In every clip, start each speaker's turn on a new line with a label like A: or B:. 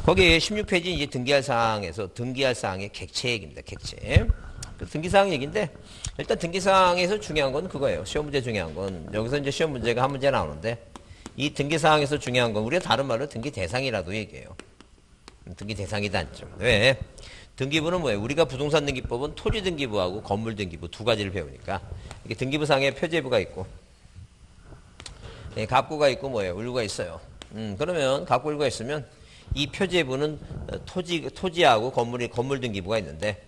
A: 거기 16페이지 이제 등기할 사항에서 등기할 사항의 객체 얘기입니다. 객체. 그 등기사항 얘기인데 일단 등기사항에서 중요한 건 그거예요. 시험 문제 중요한 건 여기서 이제 시험 문제가 한 문제 나오는데 이 등기사항에서 중요한 건 우리가 다른 말로 등기 대상이라도 얘기해요. 등기 대상이 단점. 왜? 등기부는 뭐예요? 우리가 부동산 등기법은 토지 등기부하고 건물 등기부 두 가지를 배우니까 이게 등기부상에 표제부가 있고 갑구가 있고 뭐예요? 을구가 있어요. 그러면 갑구 을구가 있으면 이 표제부는 토지하고 건물 등기부가 있는데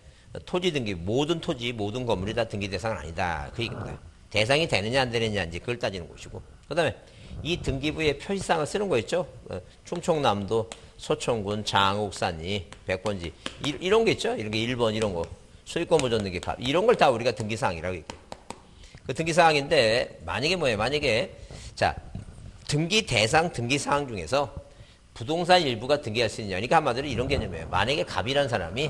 A: 토지 등기 모든 토지 모든 건물이 다 등기 대상은 아니다. 그 얘기입니다. 대상이 되느냐 안 되느냐 이제 그걸 따지는 것이고 그다음에 이 등기부의 표시사항을 쓰는 거 있죠. 충청남도 소천군 장옥산이 백번지 이런 게 있죠. 이런 게 1번 이런 거 소유권 보존 등기 값 이런 걸 다 우리가 등기사항이라고 얘기해요. 그 등기사항인데 만약에 뭐예요? 만약에 자 등기 대상 등기사항 중에서 부동산 일부가 등기할 수 있느냐. 그러니까 한마디로 이런 개념이에요. 만약에 갑이라는 사람이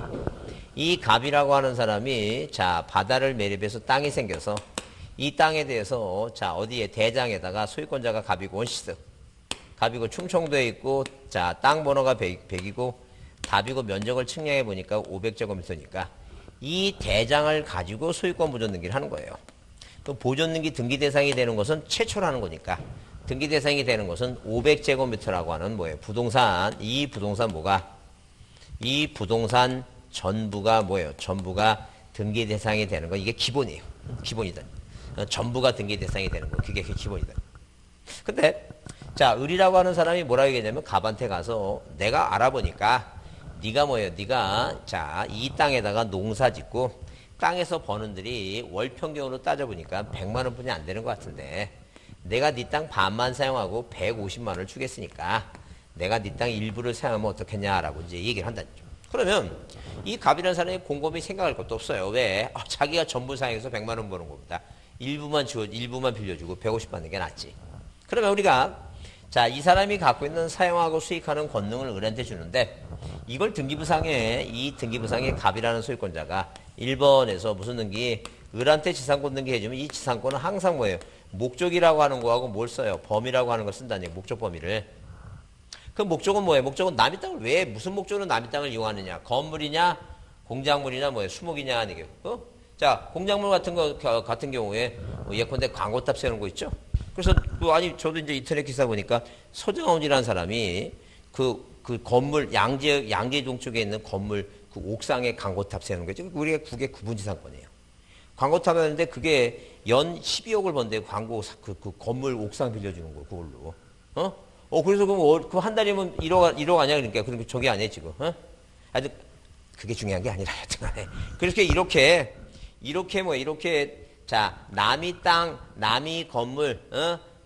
A: 이 갑이라고 하는 사람이 자 바다를 매립해서 땅이 생겨서 이 땅에 대해서 자 어디에 대장에다가 소유권자가 갑이고 원시스 갑이고 충청도에 있고 자 땅 번호가 100이고 답이고 면적을 측량해 보니까 500제곱미터니까 이 대장을 가지고 소유권 보존 등기를 하는 거예요. 그 보존 등기 등기 대상이 되는 것은 최초로 하는 거니까 등기 대상이 되는 것은 500제곱미터라고 하는 뭐예요? 부동산 이 부동산 뭐가 이 부동산 전부가 뭐예요? 전부가 등기 대상이 되는 거 이게 기본이에요. 기본이다. 전부가 등기 대상이 되는 거 그게 기본이다. 근데 자 을이라고 하는 사람이 뭐라고 얘기하냐면 갑한테 가서 내가 알아보니까 네가 뭐예요? 네가 자 이 땅에다가 농사 짓고 땅에서 버는 들이 월 평균으로 따져보니까 100만 원뿐이 안 되는 것 같은데 내가 네 땅 반만 사용하고 150만 원을 주겠으니까 내가 네 땅 일부를 사용하면 어떻겠냐라고 이제 얘기를 한다죠. 그러면 이 갑이라는 사람이 곰곰이 생각할 것도 없어요. 왜? 자기가 전부 사용해서 100만 원 버는 것보다 일부만 빌려주고 150만 원게 낫지. 그러면 우리가 자, 이 사람이 갖고 있는 사용하고 수익하는 권능을 을한테 주는데 이걸 등기부상에 이 등기부상에 갑이라는 소유권자가 1번에서 무슨 등기 을한테 지상권 등기 해주면 이 지상권은 항상 뭐예요? 목적이라고 하는 거하고 뭘 써요? 범위라고 하는 걸 쓴다는 얘기 목적 범위를. 그 목적은 뭐예요? 목적은 남의 땅을 왜 무슨 목적으로 남의 땅을 이용하느냐? 건물이냐, 공작물이냐, 뭐예요? 수목이냐 하는 게. 자, 공작물 같은 경우에 예컨대 광고탑 세우는 거 있죠? 그래서 아니 저도 이제 인터넷 기사 보니까 서정원이라는 사람이 그 건물 양재동 쪽에 있는 건물 그 옥상에 광고탑 세우는 거죠. 우리가 그게 구분지상권이에요. 광고탑 하는데 그게 연 12억을 번대 광고 그 건물 옥상 빌려주는 거 그걸로. 그래서 그럼 그 한 달이면 1억 아니야 그러니까 그럼 저게 아니에요 지금. 하여튼 그게 중요한 게 아니라 하여튼간에 그렇게 이렇게 자 남이 땅 남이 건물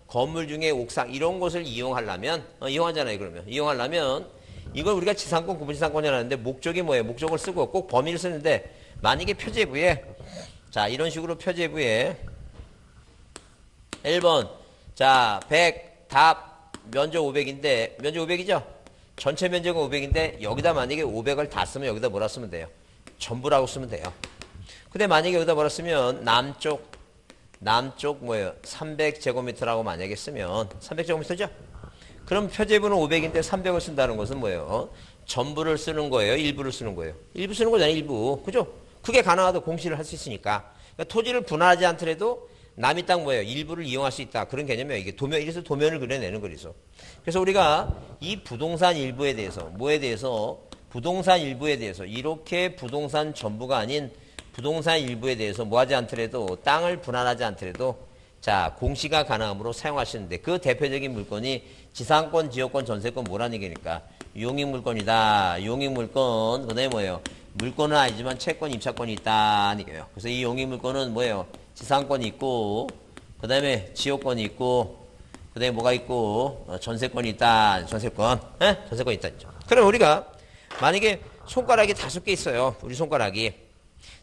A: 건물 중에 옥상 이런 것을 이용하려면 이용하잖아요. 그러면 이용하려면 이걸 우리가 지상권 구분지상권이라는데 목적이 뭐예요? 목적을 쓰고 꼭 범위를 쓰는데 만약에 표제부에 자 이런 식으로 표제부에 1번 자 100 답 면적 500인데 면적 500이죠? 전체 면적은 500인데 여기다 만약에 500을 다 쓰면 여기다 뭐라 쓰면 돼요? 전부라고 쓰면 돼요. 근데 만약에 여기다 뭐라 쓰면 남쪽 뭐예요? 300제곱미터라고 만약에 쓰면 300제곱미터죠? 그럼 표제부는 500인데 300을 쓴다는 것은 뭐예요? 전부를 쓰는 거예요? 일부를 쓰는 거예요? 일부 쓰는 거잖아요. 일부. 그죠? 그게 가능하다 공시를 할 수 있으니까. 그러니까 토지를 분할하지 않더라도 남의 땅 뭐예요? 일부를 이용할 수 있다. 그런 개념이에요. 이게 이래서 도면을 그려내는 거리서. 그래서 우리가 이 부동산 일부에 대해서 부동산 일부에 대해서 이렇게 부동산 전부가 아닌 부동산 일부에 대해서 뭐 하지 않더라도 땅을 분할하지 않더라도 자 공시가 가능하므로 사용하시는데 그 대표적인 물건이 지상권, 지역권, 전세권 뭐라는 얘기니까 용익물건이다. 용익물건 그다음에 뭐예요? 물건은 아니지만 채권, 임차권이 있다는 얘기예요. 그래서 이 용익물건은 뭐예요? 지상권이 있고 그다음에 지역권이 있고 그다음에 뭐가 있고 전세권이 있다. 전세권이 있다. 그럼 우리가 만약에 손가락이 5개 있어요. 우리 손가락이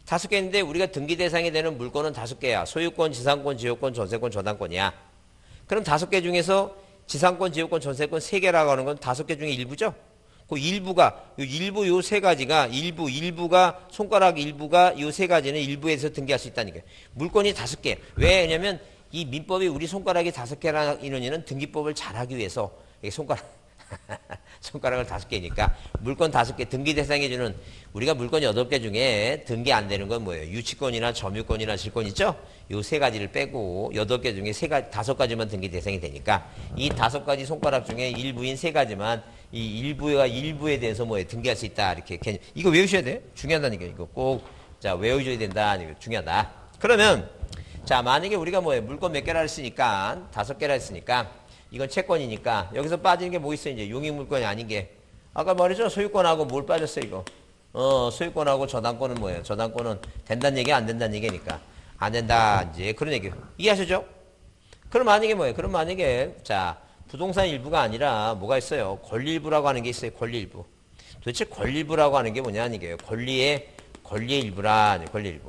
A: 5개 있는데 우리가 등기 대상이 되는 물건은 5개야. 소유권, 지상권, 지역권, 전세권, 저당권이야. 그럼 5개 중에서 지상권, 지역권, 전세권 3개라고 하는 건 5개 중에 일부죠? 그 일부가, 일부 요 3가지가, 일부가, 손가락 일부가 요 3가지는 일부에서 등기할 수 있다니까요. 물건이 5개. 왜? 왜냐면 이 민법이 우리 손가락이 5개라는 인원이는 등기법을 잘하기 위해서 손가락 손가락을 5개니까 물건 5개 등기 대상해 주는 우리가 물건 8개 중에 등기 안 되는 건 뭐예요? 유치권이나 점유권이나 질권 있죠? 요 3가지를 빼고 8개 중에 5가지만 등기 대상이 되니까 이 5가지 손가락 중에 일부인 3가지만 이 일부에 대해서 뭐예요? 등기할 수 있다. 이렇게 이거 외우셔야 돼. 중요하다니까 이거 꼭 자 외우셔야 된다. 이거 중요하다. 그러면 자 만약에 우리가 뭐예요? 물건 몇 개라 했으니까 5개라 했으니까 이건 채권이니까 여기서 빠지는 게 뭐 있어요? 이제 용익물권이 아닌 게 아까 말했죠? 소유권하고 뭘 빠졌어 이거? 소유권하고 저당권은 뭐예요? 저당권은 된다는 얘기 안 된다는 얘기니까 안 된다 이제 그런 얘기예요. 이해하시죠? 그럼 만약에 뭐예요? 그럼 만약에 자 부동산 일부가 아니라 뭐가 있어요? 권리일부라고 하는 게 있어요. 권리일부. 도대체 권리일부라고 하는 게 뭐냐 이게요? 권리의 일부라 권리일부.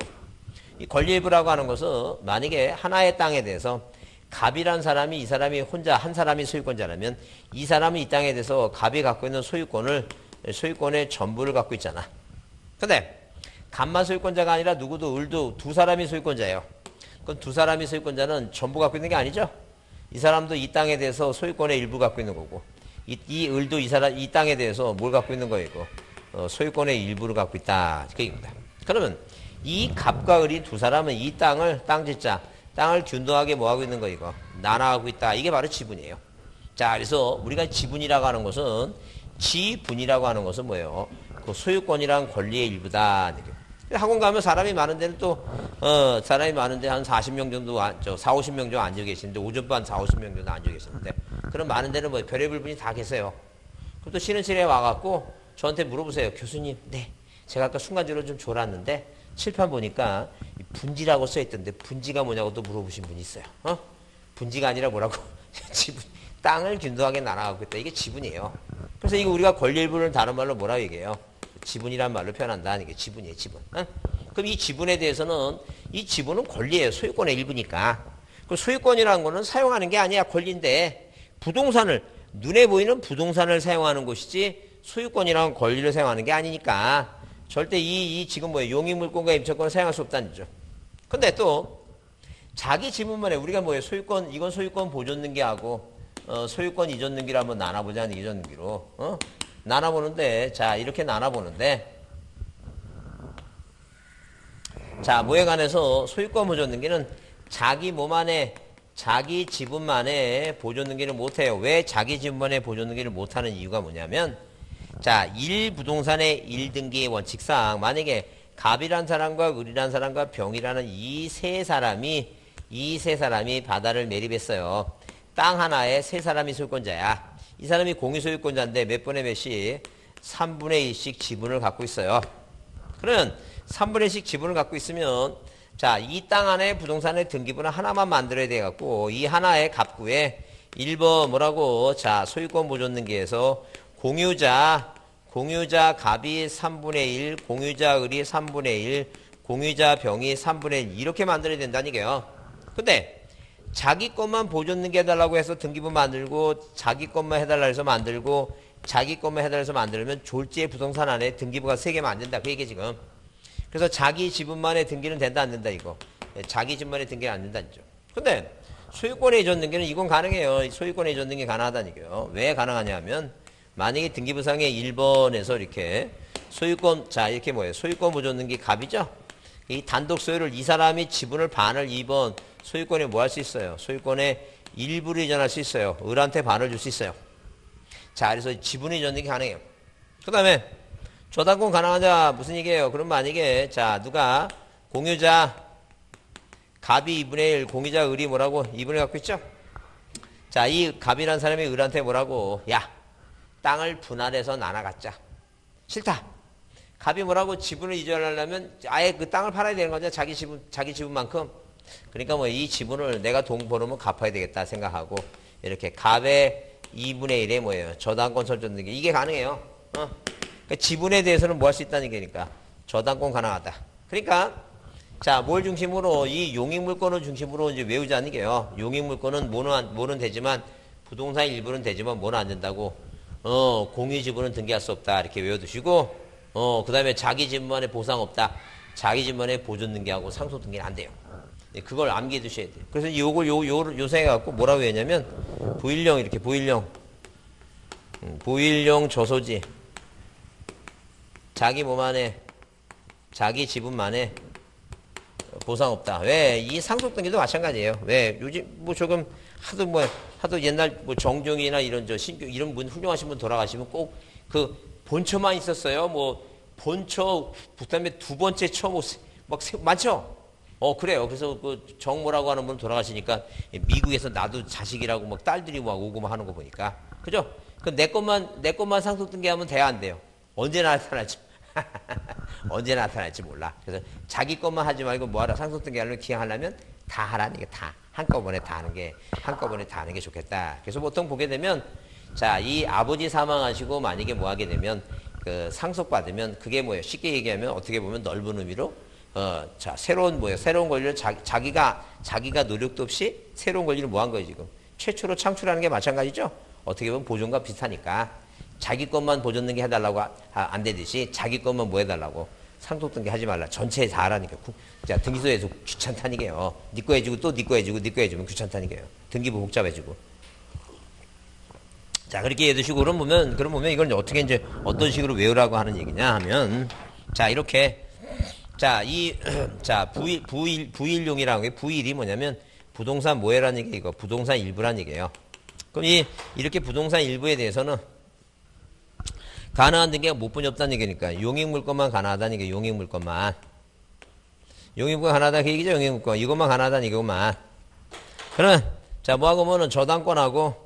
A: 이 권리일부라고 하는 것은 만약에 하나의 땅에 대해서 갑이란 사람이 이 사람이 혼자 한 사람이 소유권자라면 이 사람이 이 땅에 대해서 갑이 갖고 있는 소유권의 전부를 갖고 있잖아. 근데 갑만 소유권자가 아니라 누구도 을도 2사람이 소유권자예요. 그럼 2사람이 소유권자는 전부 갖고 있는 게 아니죠. 이 사람도 이 땅에 대해서 소유권의 일부 갖고 있는 거고 이 을도 이 땅에 대해서 뭘 갖고 있는 거예요? 이거 소유권의 일부를 갖고 있다. 그 얘기입니다. 그러면 이 갑과 을이 2사람은 이 땅을 균등하게 뭐하고 있는 거 이거 나눠하고 있다. 이게 바로 지분이에요. 자 그래서 우리가 지분이라고 하는 것은 뭐예요? 그 소유권이란 권리의 일부다. 학원 가면 사람이 많은 데는 사람이 많은데 한 40명 정도 50명 정도 앉아 계시는데 오전반 50명 정도 앉아 계시는데 그런 많은 데는 뭐 별의별 분이 다 계세요. 그럼 또 쉬는 시간에 와갖고 저한테 물어보세요. 교수님, 네. 제가 아까 순간적으로 좀 졸았는데 칠판 보니까 분지라고 써있던데 분지가 뭐냐고 또 물어보신 분이 있어요. 분지가 아니라 뭐라고? 지분, 땅을 균등하게 나눠갖고 있다. 이게 지분이에요. 그래서 이거 우리가 권리일부를 다른 말로 뭐라고 얘기해요? 지분이란 말로 표현한다. 이게 지분이에요. 지분. 그럼 이 지분에 대해서는 이 지분은 권리예요. 소유권의 일부니까. 그 소유권이라는 거는 사용하는 게 아니야. 권리인데 눈에 보이는 부동산을 사용하는 것이지 소유권이라는 권리를 사용하는 게 아니니까 절대 지금 뭐예요? 용익물권과 임차권을 사용할 수 없다는 거죠. 근데 또 자기 지분만에 우리가 뭐예요? 이건 소유권 보존 등기하고 소유권 이전 등기를 한번 나눠보자는 이전 등기로 나눠보는데 자 이렇게 나눠보는데 자 뭐에 관해서 소유권 보존 등기는 자기 몸 안에 자기 지분만에 보존 등기를 못해요. 왜 자기 지분만에 보존 등기를 못하는 이유가 뭐냐면 자, 1부동산의 1등기의 원칙상 만약에 갑이란 사람과 을이란 사람과 병이라는 이 세 사람이 바다를 매립했어요. 땅 하나에 3사람이 소유권자야. 이 사람이 공유 소유권자인데 몇 분의 몇씩 3분의 1씩 지분을 갖고 있어요. 그러면 3분의 1씩 지분을 갖고 있으면 자, 이 땅 안에 부동산의 등기부는 하나만 만들어야 돼 갖고 이 하나의 갑구에 1번 뭐라고? 자, 소유권 보존 등기에서 공유자 갑이 3분의 1, 공유자 을이 3분의 1, 공유자 병이 3분의 1 이렇게 만들어야 된다는 얘기예요. 근데 자기 것만 보존 등기 해달라고 해서 등기부 만들고 자기 것만 해달라 해서 만들고 자기 것만 해달라 해서 만들면 졸지의 부동산 안에 등기부가 3개면 안 된다. 그 얘기 지금. 그래서 자기 지분만의 등기는 된다 안 된다 이거. 자기 지분만의 등기는 안 된다는 거죠. 근데 소유권의 이전 등기는 이건 가능해요. 소유권의 이전 등기 가능하다는 얘기예요. 왜 가능하냐 하면 만약에 등기부상의 1번에서 이렇게 소유권 자 이렇게 뭐예요? 소유권 보존 등기 갑이죠? 이 단독 소유를 이 사람이 지분을 반을 2번 소유권에 뭐 할 수 있어요? 소유권에 일부를 이전할 수 있어요. 을한테 반을 줄 수 있어요. 자 그래서 지분 이전 등기 가능해요. 그 다음에 저당권 가능하자 무슨 얘기예요? 그럼 만약에 자 누가 공유자 갑이 2분의 1 공유자 을이 뭐라고 2분의 갖고 있죠? 자 이 갑이라는 사람이 을한테 뭐라고 야 땅을 분할해서 나눠 갖자. 싫다. 갑이 뭐라고 지분을 이전하려면 아예 그 땅을 팔아야 되는 거죠. 자기 지분만큼. 그러니까 뭐 이 지분을 내가 돈 벌으면 갚아야 되겠다 생각하고 이렇게 갑의 2분의 1에 뭐예요? 저당권 설정 등기. 이게 가능해요. 그러니까 지분에 대해서는 뭐 할 수 있다는 얘기니까 저당권 가능하다. 그러니까 자, 뭘 중심으로 이 용익물권을 중심으로 이제 외우자는 게요. 용익물권은 뭐는 되지만 부동산 일부는 되지만 뭐는 안 된다고. 공유 지분은 등기할 수 없다. 이렇게 외워두시고, 그 다음에 자기 지분만에 보상 없다. 자기 지분만에 보존 등기하고 상속 등기는 안 돼요. 그걸 암기해 두셔야 돼요. 그래서 요걸 요생해갖고 뭐라고 했냐면, 부일령, 이렇게 부일령. 부일용 저소지. 자기 몸 안에, 자기 지분만에 보상 없다. 왜? 이 상속등기도 마찬가지예요. 왜? 요즘 뭐 조금 하도 옛날 뭐 정종이나 이런 신규 이런 분 훌륭하신 분 돌아가시면 꼭 그 본처만 있었어요. 뭐 본처 그다음에 두 번째 처 뭐 막 많죠. 그래요. 그래서 그 정모라고 하는 분 돌아가시니까 미국에서 나도 자식이라고 막 딸들이 막 오고 막 하는 거 보니까 그죠? 그 내 것만 상속등기하면 돼야 안 돼요. 언제 나타날지 언제 나타날지 몰라. 그래서 자기 것만 하지 말고 뭐하라 상속등기 하려면 기왕하려면 다 하라는 게 다 한꺼번에 다 하는 게 좋겠다. 그래서 보통 보게 되면 자, 이 아버지 사망하시고 만약에 뭐 하게 되면 그 상속받으면 그게 뭐예요? 쉽게 얘기하면 어떻게 보면 넓은 의미로 자, 새로운 권리를 자기가 노력도 없이 새로운 권리를 뭐 한 거예요, 지금? 최초로 창출하는 게 마찬가지죠? 어떻게 보면 보존과 비슷하니까 자기 것만 보존 등기 해달라고 안 되듯이 자기 것만 뭐 해달라고 상속 등기 하지 말라. 전체 다 하라니까. 자, 등기소에서 귀찮다니까요. 네 거 해주고 또 네 거 해주고 네 거 해주면 귀찮다니까요. 등기부 복잡해지고. 자, 그렇게 해두시고 그럼 보면 이걸 어떻게 이제 어떤 식으로 외우라고 하는 얘기냐 하면 자, 이렇게 자, 부일용이라는 게 부일이 뭐냐면 부동산 뭐해라는 얘기 이거 부동산 일부란 얘기예요. 그럼 이렇게 부동산 일부에 대해서는 가능한 등기가 못 분이 없다는 얘기니까 용익물건만 가능하다는 얘기 용익물건만 가능하다 그 얘기죠. 용익물건 이것만 가능하다는 얘기구만. 그러면 자 뭐하고 뭐는 저당권하고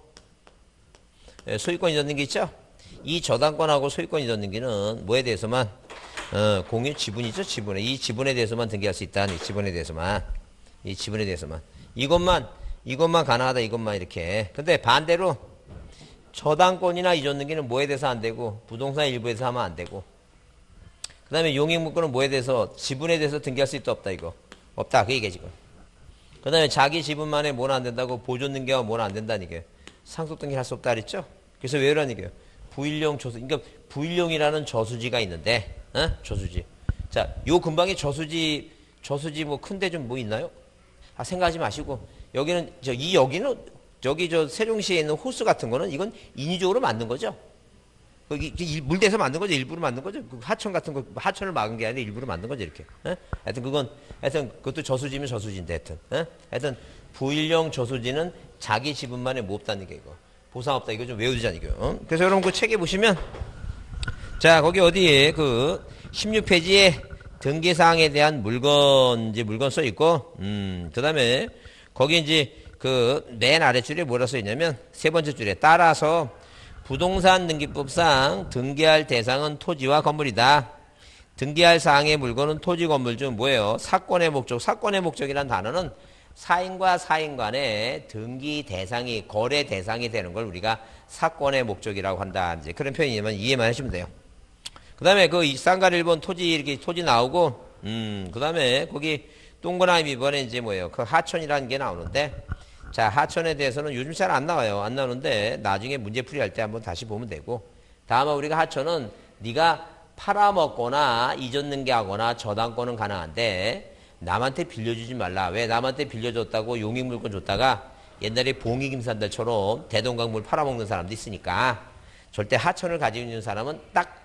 A: 소유권 이전 등기 있죠. 이 저당권하고 소유권 이전 등기는 뭐에 대해서만 공유 지분이죠. 이 지분에 대해서만 등기할 수 있다는 이 지분에 대해서만 이것만 가능하다 이것만 이렇게. 근데 반대로 저당권이나 이전 등기는 뭐에 대해서 안 되고 부동산 일부에서 하면 안 되고 그 다음에 용익물건은 뭐에 대해서 지분에 대해서 등기할 수 있다 없다 이거 없다 그 얘기야 지금. 그 다음에 자기 지분만에 뭐는 안 된다고 보존 등기가 뭐는 안 된다는 얘기예요. 상속 등기 할 수 없다 그랬죠. 그래서 왜 그러는 얘기예요. 부일용 저수 그러니까 부일용이라는 저수지가 있는데 저수지. 자, 요 근방에 저수지 뭐 큰데 좀 뭐 있나요? 생각하지 마시고 여기는 저기 세종시에 있는 호수 같은 거는 이건 인위적으로 만든 거죠. 물대서 만든 거죠. 일부러 만든 거죠. 그 하천 같은 거 하천을 막은 게 아니라 일부러 만든 거죠. 이렇게. 하여튼 그것도 저수지면 저수지인데 하여튼 부일용 저수지는 자기 지분만에 뭐 없다는 게 이거 보상 없다 이거 좀 외우자는 이거. 그래서 여러분 그 책에 보시면 자 거기 어디에 그 16페이지에 등기사항에 대한 물건 써 있고 그 다음에 거기 이제 그 맨 아래줄에 뭐라 써 있냐면 세 번째 줄에 따라서 부동산 등기법상 등기할 대상은 토지와 건물이다. 등기할 사항의 물건은 토지 건물 중 뭐예요? 사건의 목적이란 단어는 사인과 사인 간의 등기 대상이 거래 대상이 되는 걸 우리가 사건의 목적이라고 한다. 이제 그런 표현이면 이해만 하시면 돼요. 그다음에 그 쌍가리 1번 토지 나오고 그다음에 거기 동그라미 이번에 이제 뭐예요? 그 하천이라는 게 나오는데 자, 하천에 대해서는 요즘 잘 안 나와요. 안 나오는데 나중에 문제풀이 할 때 한번 다시 보면 되고 다만 우리가 하천은 네가 팔아먹거나 이전 등기하거나 저당권은 가능한데 남한테 빌려주지 말라. 왜 남한테 빌려줬다고 용익물건 줬다가 옛날에 봉익임산들처럼 대동강물 팔아먹는 사람도 있으니까 절대 하천을 가지고 있는 사람은 딱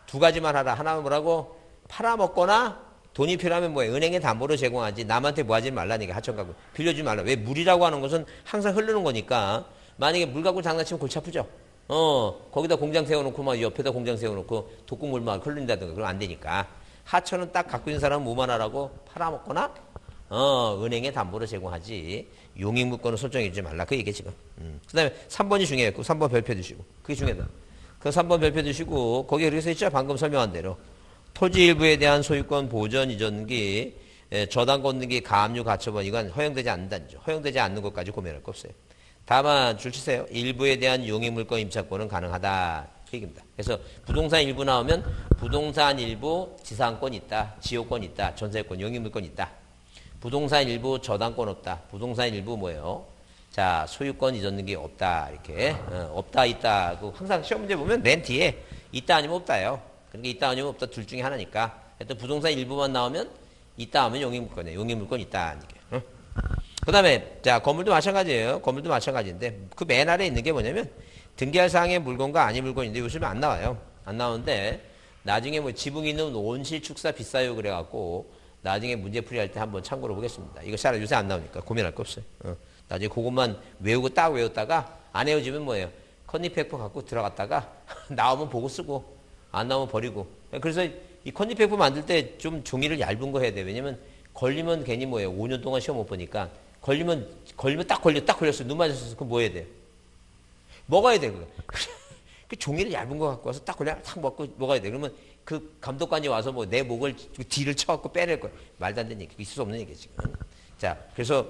A: 두 가지만 하라. 하나는 뭐라고? 팔아먹거나 돈이 필요하면 뭐해? 은행에 담보로 제공하지 남한테 뭐 하지 말라니까 하천 갖고 빌려주지 말라. 왜? 물이라고 하는 것은 항상 흐르는 거니까 만약에 물 갖고 장난치면 골치 아프죠. 거기다 공장 세워놓고 막 옆에다 공장 세워놓고 독극물 막 흘린다든가 그러면 안 되니까 하천은 딱 갖고 있는 사람은 뭐만 하라고? 팔아먹거나 은행에 담보로 제공하지 용익물건은 설정해주지 말라. 그 얘기 지금. 그 다음에 3번이 중요해요. 3번 별표 두시고 그게 중요하다. 그 3번 별표 두시고 거기에 그래서 있죠. 방금 설명한 대로 토지 일부에 대한 소유권 보전 이전기 저당권 등기 가압류 가처분 이건 허용되지 않는다죠. 허용되지 않는 것까지 고민할 거 없어요. 다만 줄 치세요. 일부에 대한 용익물건 임차권은 가능하다. 그 얘기입니다. 그래서 부동산 일부 나오면 부동산 일부 지상권 있다. 지역권 있다. 전세권 용익물권 있다. 부동산 일부 저당권 없다. 부동산 일부 뭐예요? 자 소유권 이전 등기 없다. 이렇게 없다 있다. 항상 시험 문제 보면 맨 뒤에 있다 아니면 없다예요. 그러니까 있다 아니면 없다 둘 중에 하나니까. 하여튼 부동산 일부만 나오면 있다 하면 용익물권이에요. 용익물권 있다. 이게. 그 다음에 자 건물도 마찬가지예요. 건물도 마찬가지인데 그 맨 아래에 있는 게 뭐냐면 등기할 사항의 물건과 아닌 물건인데 요즘에 안 나와요. 안 나오는데 나중에 뭐 지붕 있는 온실 축사 비싸요 그래갖고 나중에 문제풀이 할 때 한번 참고로 보겠습니다. 이거 잘 요새 안 나오니까 고민할 거 없어요. 나중에 그것만 외우고 딱 외웠다가 안 외워지면 뭐예요? 컨니페이퍼 갖고 들어갔다가 나오면 보고 쓰고 안 나오면 버리고. 그래서 이 컨니페이퍼 만들 때 좀 종이를 얇은 거 해야 돼요. 왜냐면 걸리면 괜히 뭐예요? 5년 동안 시험 못 보니까 걸리면 딱 걸렸어요. 눈 맞았어요. 그럼 뭐 해야 돼요? 먹어야 돼요. 그 종이를 얇은 거 갖고 와서 딱 걸려 탁 먹어야 돼. 그러면 그 감독관이 와서 뭐 내 목을 뒤를 쳐갖고 빼낼 거야. 말도 안 되는 얘기. 있을 수 없는 얘기 지금. 자, 그래서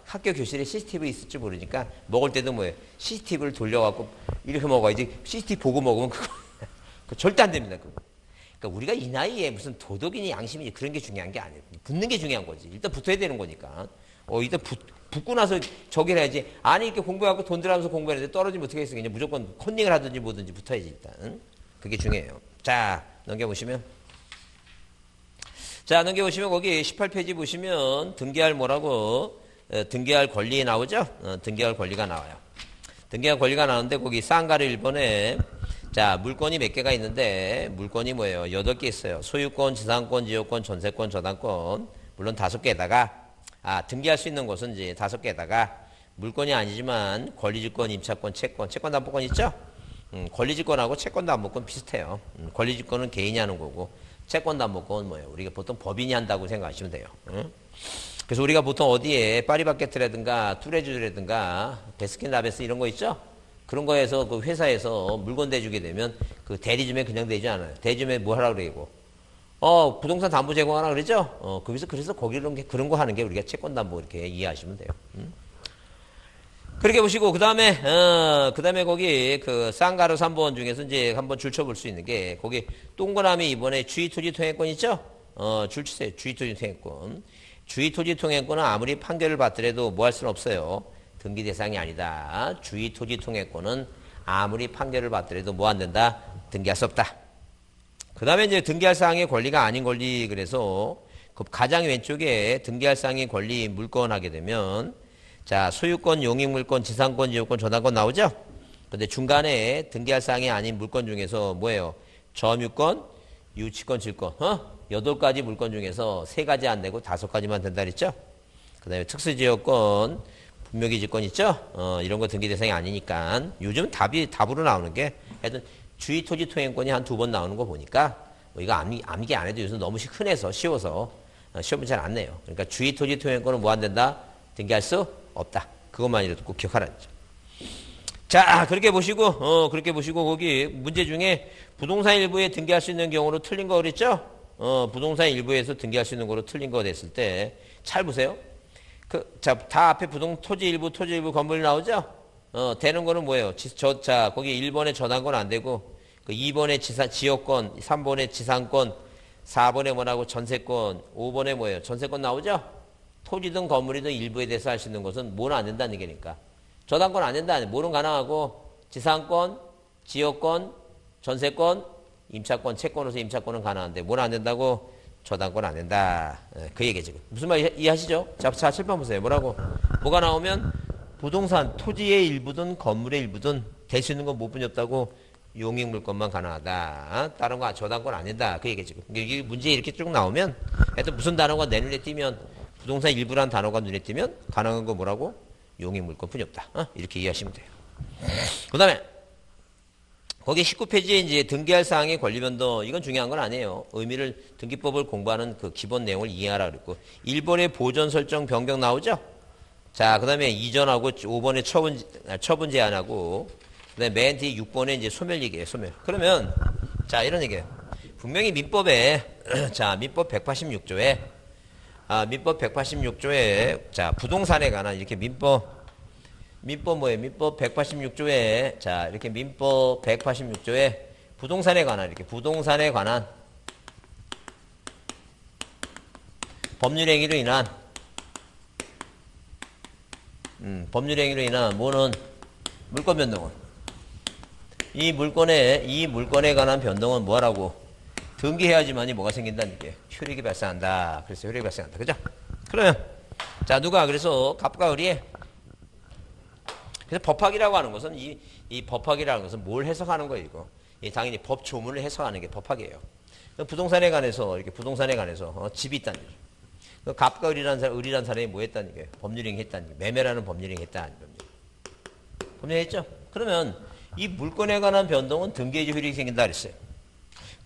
A: 학교 교실에 CCTV 있을지 모르니까 먹을 때도 뭐예요? CCTV를 돌려갖고 이렇게 먹어야지. CCTV 보고 먹으면 그거 절대 안 됩니다. 그거. 그러니까 우리가 이 나이에 무슨 도덕이니 양심이니 그런 게 중요한 게 아니에요. 붙는 게 중요한 거지. 일단 붙어야 되는 거니까. 일단 붙고 나서 저기를 해야지. 아니 이렇게 공부하고 돈 들어가면서 공부했는데 떨어지면 어떻게 했어? 그냥 무조건 컨닝을 하든지 뭐든지 붙어야지 일단. 그게 중요해요. 자, 넘겨보시면. 자, 넘겨보시면 거기 18페이지 보시면 등기할 뭐라고? 등기할 권리 나오죠? 등기할 권리가 나와요. 등기할 권리가 나오는데 거기 쌍가루 1번에 자, 물건이 몇 개가 있는데 물건이 뭐예요? 8개 있어요. 소유권, 지상권, 지역권, 전세권, 저당권. 물론 5개에다가 등기할 수 있는 곳은 이제 5개에다가 물건이 아니지만 권리질권, 임차권, 채권 담보권 있죠? 권리질권하고 채권 담보권 비슷해요. 권리질권은 개인이 하는 거고 채권 담보권은 뭐예요? 우리가 보통 법인이 한다고 생각하시면 돼요. 그래서 우리가 보통 어디에 파리바게트라든가 뚜레쥬라든가 베스킨라빈스 이런 거 있죠? 그런 거에서 그 회사에서 물건 대주게 되면 그 대리점에 그냥 대지 않아요. 대리점에 뭐 하라 그러고 부동산 담보 제공하라 그러죠? 그래서 거기는 그런 거 하는 게 우리가 채권 담보 이렇게 이해하시면 돼요. 그렇게 보시고, 그 다음에 거기 그 쌍가루 3번 중에서 이제 한번 줄쳐볼 수 있는 게 거기 동그라미 이번에 주의토지 통행권 있죠? 줄치세요. 주의토지 통행권. 주의토지 통행권은 아무리 판결을 받더라도 뭐 할 수는 없어요. 등기 대상이 아니다. 주의토지 통행권은 아무리 판결을 받더라도 뭐 안 된다? 등기할 수 없다. 그 다음에 이제 등기할 사항의 권리가 아닌 권리 그래서 그 가장 왼쪽에 등기할 사항의 권리 물건 하게 되면 자 소유권, 용익물권, 지상권, 지역권, 저당권 나오죠? 근데 중간에 등기할 사항이 아닌 물건 중에서 뭐예요? 점유권, 유치권, 질권 8가지 물건 중에서 3가지 안 되고 5가지만 된다 그랬죠? 그 다음에 특수지역권, 분묘기지권 있죠? 이런 거 등기 대상이 아니니까 요즘 답으로 나오는 게 하여튼 주의토지 통행권이 한 2번 나오는 거 보니까 뭐 이거 암기 안 해도 요즘 너무 흔해서 쉬워서 시험은 잘 안 내요. 그러니까 주의토지 통행권은 뭐 안 된다? 등기할 수 없다. 그것만이라도 꼭 기억하라죠. 자, 그렇게 보시고 거기 문제 중에 부동산 일부에 등기할 수 있는 경우로 틀린 거 그랬죠? 부동산 일부에서 등기할 수 있는 거로 틀린 거 됐을 때 잘 보세요. 다 앞에 토지 일부 건물이 나오죠? 되는 거는 뭐예요? 거기 1번에 저당권 안 되고, 2번에 지역권, 3번에 지상권, 4번에 뭐라고 전세권, 5번에 뭐예요? 전세권 나오죠? 토지든 건물이든 일부에 대해서 할 수 있는 것은 뭐는 안 된다는 얘기니까. 저당권 안 된다. 뭐는 가능하고, 지상권, 지역권, 전세권, 임차권, 채권으로서 임차권은 가능한데, 뭐는 안 된다고? 저당권 안 된다. 그 얘기 지금. 무슨 말 이해하시죠? 자, 7번 보세요. 뭐라고? 뭐가 나오면 부동산, 토지의 일부든 건물의 일부든 될 수 있는 건 뭐뿐이 없다고 용익물권만 가능하다. 다른 거 저당권 안 된다. 그 얘기 지금. 이게 문제 이렇게 쭉 나오면 하여튼 무슨 단어가 내 눈에 띄면 부동산 일부란 단어가 눈에 띄면 가능한 거 뭐라고? 용익물권뿐이 없다. 이렇게 이해하시면 돼요. 그 다음에 거기 19페이지에 이제 등기할 사항의 권리변동, 이건 중요한 건 아니에요. 등기법을 공부하는 그 기본 내용을 이해하라 그랬고, 1번에 보전 설정 변경 나오죠? 자, 그 다음에 이전하고 5번에 처분 제한하고, 그 다음에 맨 뒤에 6번에 이제 소멸 얘기예요, 소멸. 그러면, 자, 이런 얘기예요. 분명히 민법에, 자, 민법 186조에, 자, 부동산에 관한 이렇게 민법 뭐예요? 민법 186조에, 자, 이렇게 민법 186조에 부동산에 관한 법률 행위로 인한, 뭐는 물권 변동은. 이 물건에 관한 변동은 뭐라고? 등기해야지만이 뭐가 생긴다는 게 효력이 발생한다. 그래서 효력이 발생한다. 그죠? 그러면, 자, 그래서 갑과 을이 그래서 법학이라고 하는 것은 이 법학이라는 것은 뭘 해석하는 거예요, 이거. 당연히 법 조문을 해석하는 게 법학이에요. 부동산에 관해서 이렇게 부동산에 관해서 집이 있다는 얘기. 갑과 을이라는 사람이 뭐 했다는 얘기예요? 법률행위 했다는 얘기. 매매라는 법률행위 했다는 겁니다. 법률했죠? 그러면 이 물건에 관한 변동은 등기의 효력이 생긴다 그랬어요.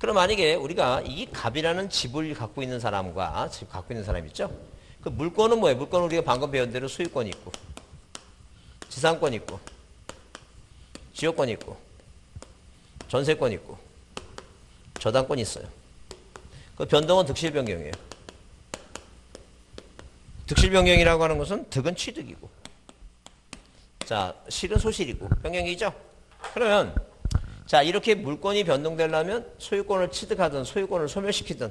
A: 그럼 만약에 우리가 이 갑이라는 집을 갖고 있는 사람과 집 갖고 있는 사람 있죠? 그 물건은 뭐예요? 물건은 우리가 방금 배운 대로 소유권이 있고, 지상권이 있고, 지역권이 있고, 전세권이 있고, 저당권이 있어요. 그 변동은 득실 변경이에요. 득실 변경이라고 하는 것은 득은 취득이고, 자, 실은 소실이고, 변경이죠? 그러면, 자, 이렇게 물건이 변동되려면 소유권을 취득하든 소유권을 소멸시키든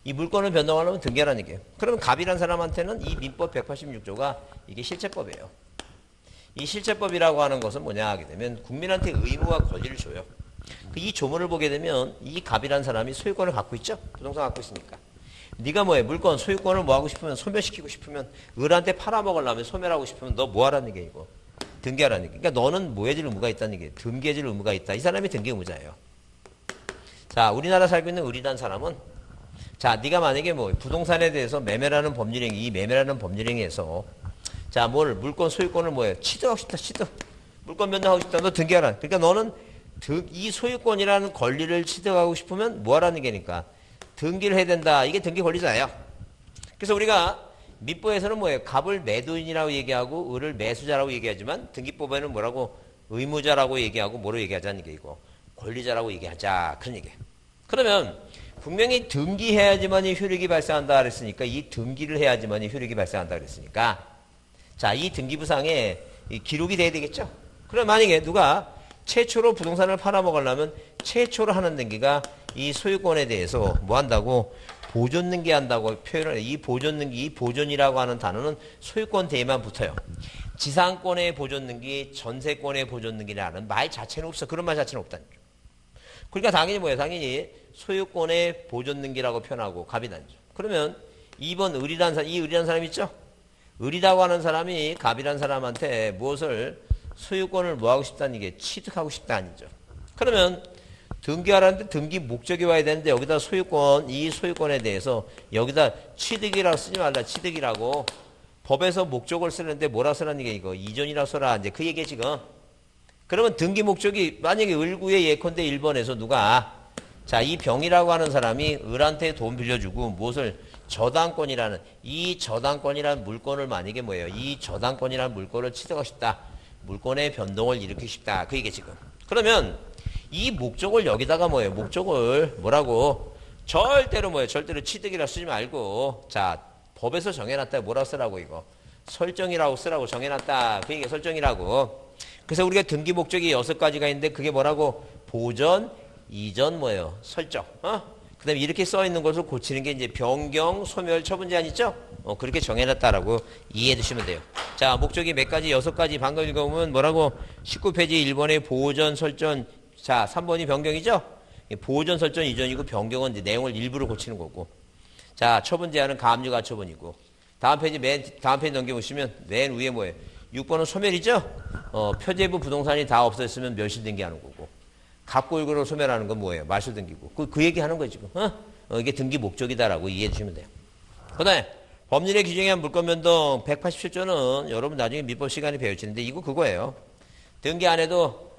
A: 이 물건을 변동하려면 등기하라는 얘기예요. 그러면 갑이라는 사람한테는 이 민법 186조가 이게 실체법이에요. 이 실체법이라고 하는 것은 뭐냐 하게 되면 국민한테 의무와 권리를 줘요. 이 조문을 보게 되면 이 갑이라는 사람이 소유권을 갖고 있죠? 부동산 갖고 있으니까. 네가 뭐해? 물건, 소유권을 뭐 하고 싶으면 소멸시키고 싶으면 을한테 팔아먹으려면 소멸하고 싶으면 너 뭐 하라는 얘기야 이거. 등기하라는 얘기. 그러니까 너는 뭐 해줄 의무가 있다는 얘기예요. 등기해줄 의무가 있다. 이 사람이 등기 의무자예요. 자, 우리나라 살고 있는 을이라는 사람은 자, 네가 만약에 뭐 부동산에 대해서 매매라는 법률행위, 이 매매라는 법률행위에서 자, 물건 소유권을 뭐해? 취득하고 싶다. 취득. 물건 변동하고 싶다. 너 등기하라. 그러니까 너는 이 소유권이라는 권리를 취득하고 싶으면 뭐 하라는 게니까 등기를 해야 된다. 이게 등기 권리자예요. 그래서 우리가 민법에서는 뭐예요? 갑을 매도인이라고 얘기하고 을을 매수자라고 얘기하지만 등기법에는 뭐라고? 의무자라고 얘기하고 뭐로 얘기하자는 게 이거. 권리자라고 얘기하자. 그런 얘기예요. 그러면 분명히 등기해야지만이 효력이 발생한다 그랬으니까 이 등기를 해야지만이 효력이 발생한다 그랬으니까 자, 이 등기부상에 이 기록이 돼야 되겠죠? 그럼 만약에 누가 최초로 부동산을 팔아먹으려면 최초로 하는 등기가 이 소유권에 대해서 뭐 한다고? 보존 등기한다고 표현을 해요. 이 보존 등기, 이 보존이라고 하는 단어는 소유권 대에만 붙어요. 지상권의 보존 등기, 전세권의 보존 등기라는 말 자체는 없어. 그런 말 자체는 없다는 거죠. 그러니까 당연히 뭐예요? 당연히 소유권의 보존 등기라고 표현하고 갑이 나죠. 그러면 2번 을이라는 사람, 이 을이라는 사람 있죠? 을이라고 하는 사람이 갑이라는 사람한테 무엇을 소유권을 뭐 하고 싶다는 게 취득하고 싶다 아니죠. 그러면 등기하라는데 등기 목적이 와야 되는데 여기다 소유권, 이 소유권에 대해서 여기다 취득이라고 쓰지 말라. 취득이라고. 법에서 목적을 쓰는데 뭐라 쓰라는 게 이거 이전이라고 써라. 이제 그 얘기에 지금. 그러면 등기 목적이 만약에 을구의 예컨대 1번에서 누가 자, 이 병이라고 하는 사람이 을한테 돈 빌려주고 무엇을 저당권이라는 이 저당권이라는 물건을 만약에 뭐예요? 이 저당권이라는 물건을 취득하고 싶다. 물건의 변동을 일으키고 싶다. 그 얘기 지금. 그러면 이 목적을 여기다가 뭐예요? 목적을 뭐라고? 절대로 뭐예요? 절대로 취득이라 쓰지 말고 자, 법에서 정해놨다. 뭐라고 쓰라고 이거? 설정이라고 쓰라고 정해놨다. 그 얘기 설정이라고. 그래서 우리가 등기 목적이 6가지가 있는데 그게 뭐라고? 보전, 이전 뭐예요? 설정. 그 다음에 이렇게 써 있는 것을 고치는 게 이제 변경, 소멸, 처분 제한 있죠? 그렇게 정해놨다라고 이해해 두시면 돼요. 자, 목적이 몇 가지? 6가지. 방금 읽어보면 뭐라고? 19페이지 1번에 보전, 설정. 자, 3번이 변경이죠? 보전, 설정, 이전이고 변경은 이제 내용을 일부러 고치는 거고. 자, 처분 제한은 가압류 가처분이고. 다음 페이지 넘겨보시면 맨 위에 뭐예요? 6번은 소멸이죠? 표제부 부동산이 다 없어졌으면 멸실등기하는 거고. 갑골고로 소멸하는 건 뭐예요? 말소등기고. 그 얘기 하는 거예요, 지금. 이게 등기 목적이다라고 이해해 주시면 돼요. 그 다음에 법률에 규정한 물건변동 187조는 여러분 나중에 민법 시간에 배우시는데 이거 그거예요. 등기 안 해도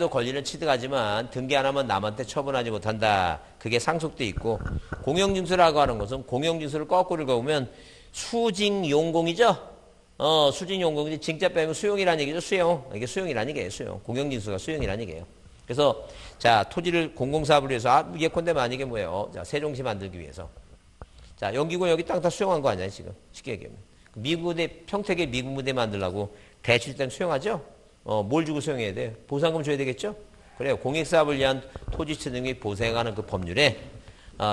A: 권리는 취득하지만 등기 안 하면 남한테 처분하지 못한다. 그게 상속돼 있고 공용징수라고 하는 것은 공용징수를 거꾸로 읽어보면 수징용공이죠? 수징용공인데 징자 빼면 수용이라는 얘기죠. 수용. 이게 수용이라는 얘기예요. 수용. 공용징수가 수용이라는 얘기예요. 그래서 자, 토지를 공공사업을 위해서 예컨대 만약에 뭐예요? 자, 세종시 만들기 위해서. 자, 연기군 여기 땅 다 수용한 거 아니야, 지금. 쉽게 얘기하면. 평택에 미군 부대 만들라고 대출 때 수용하죠? 뭘 주고 수용해야 돼? 보상금 줘야 되겠죠? 그래요. 공익사업을 위한 토지취 등이 보상하는 그 법률에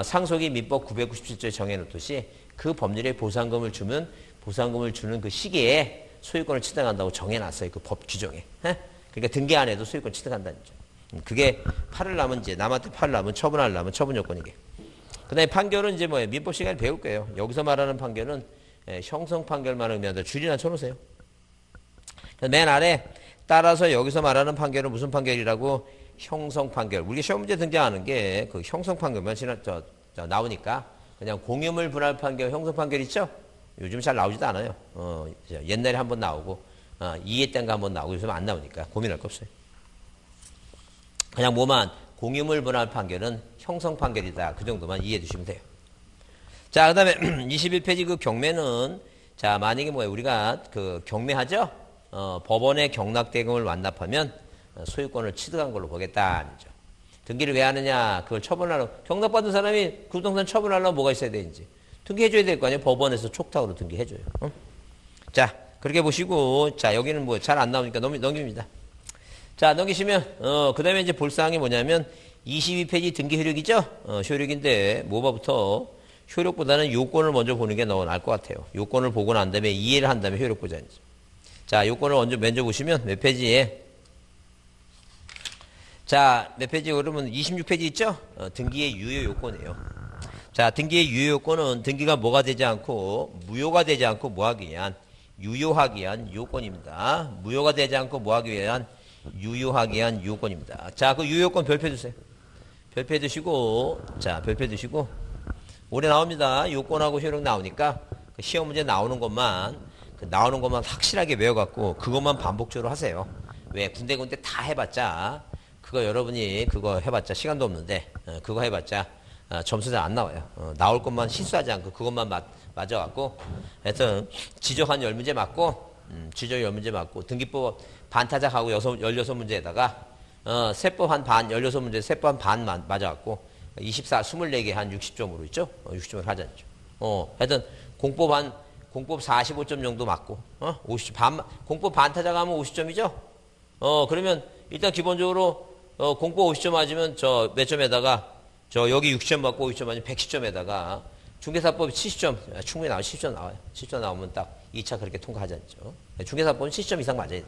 A: 상속이 민법 997조에 정해놓듯이 그 법률에 보상금을 주면 보상금을 주는 그 시기에 소유권을 취득한다고 정해놨어요. 그 법 규정에. 그러니까 등기 안 해도 소유권 취득한다는 거죠. 그게 팔으려면 이제 남한테 팔으려면 처분하려면 처분 요건이게. 그 다음에 판결은 이제 뭐예요? 민법 시간에 배울 거예요. 여기서 말하는 판결은 형성 판결만 의미한다. 줄이나 쳐놓으세요. 맨 아래 따라서 여기서 말하는 판결은 무슨 판결이라고? 형성 판결. 우리가 시험 문제 등장하는 게 그 형성 판결만 나오니까 그냥 공유물 분할 판결, 형성 판결 있죠? 요즘 잘 나오지도 않아요. 옛날에 한번 나오고, 이해 땐가 한번 나오고, 요즘 안 나오니까 고민할 거 없어요. 그냥 뭐만 공유물 분할 판결은 형성 판결이다. 그 정도만 이해해 두시면 돼요. 자, 그 다음에 21페이지 그 경매는, 자, 만약에 뭐예요? 우리가 그 경매하죠? 법원의 경락대금을 완납하면 소유권을 취득한 걸로 보겠다. 등기를 왜 하느냐? 그걸 처분하려고. 경락받은 사람이 그 부동산 처분하려면 뭐가 있어야 되는지. 등기해줘야 될 거 아니에요? 법원에서 촉탁으로 등기해줘요. 자, 그렇게 보시고, 자, 여기는 뭐 잘 안 나오니까 넘깁니다. 자, 넘기시면, 그 다음에 이제 볼 사항이 뭐냐면, 22페이지 등기 효력이죠? 효력인데, 뭐부터 효력보다는 요건을 먼저 보는 게 나을 것 같아요. 요건을 보고 난 다음에 이해를 한 다음에 효력 보자. 자, 요건을 먼저 보시면 몇 페이지에, 자, 몇 페이지 그러면 26페이지 있죠? 등기의 유효 요건이에요. 자, 등기의 유효 요건은 등기가 뭐가 되지 않고 무효가 되지 않고 뭐하기 위한 유효하기 위한 요건입니다. 무효가 되지 않고 뭐하기 위한 유효하기 위한 요건입니다. 자, 그 유효 요건 별표 주세요. 별표 두시고, 자, 별표 두시고, 오래 나옵니다. 요건하고 효력 나오니까 그 시험 문제 나오는 것만 확실하게 외워갖고 그것만 반복적으로 하세요. 왜 군데군데 다 해봤자 그거 여러분이 그거 해봤자 시간도 없는데 그거 해봤자 점수 잘 안 나와요. 나올 것만 실수하지 않고 그것만 맞아갖고 하여튼 지적 한 10문제 맞고 지적 10문제 맞고 등기법 반타작하고 16문제에다가 세법 한 반 16문제 세법 한 반 맞아갖고 24개 한 60점으로 있죠? 60점을 하자죠. 하여튼 공법 45점 정도 맞고 50점 공법 반타작하면 50점이죠? 그러면 일단 기본적으로 공법 50점 맞으면 저 몇 점에다가 여기 60점 맞고 50점 맞으면 110점에다가 중개사법 70점 충분히 나와요. 70점 나와요. 70점 나오면 딱 2차 그렇게 통과하잖아요. 중개사법은 70점 이상 맞아야 돼요.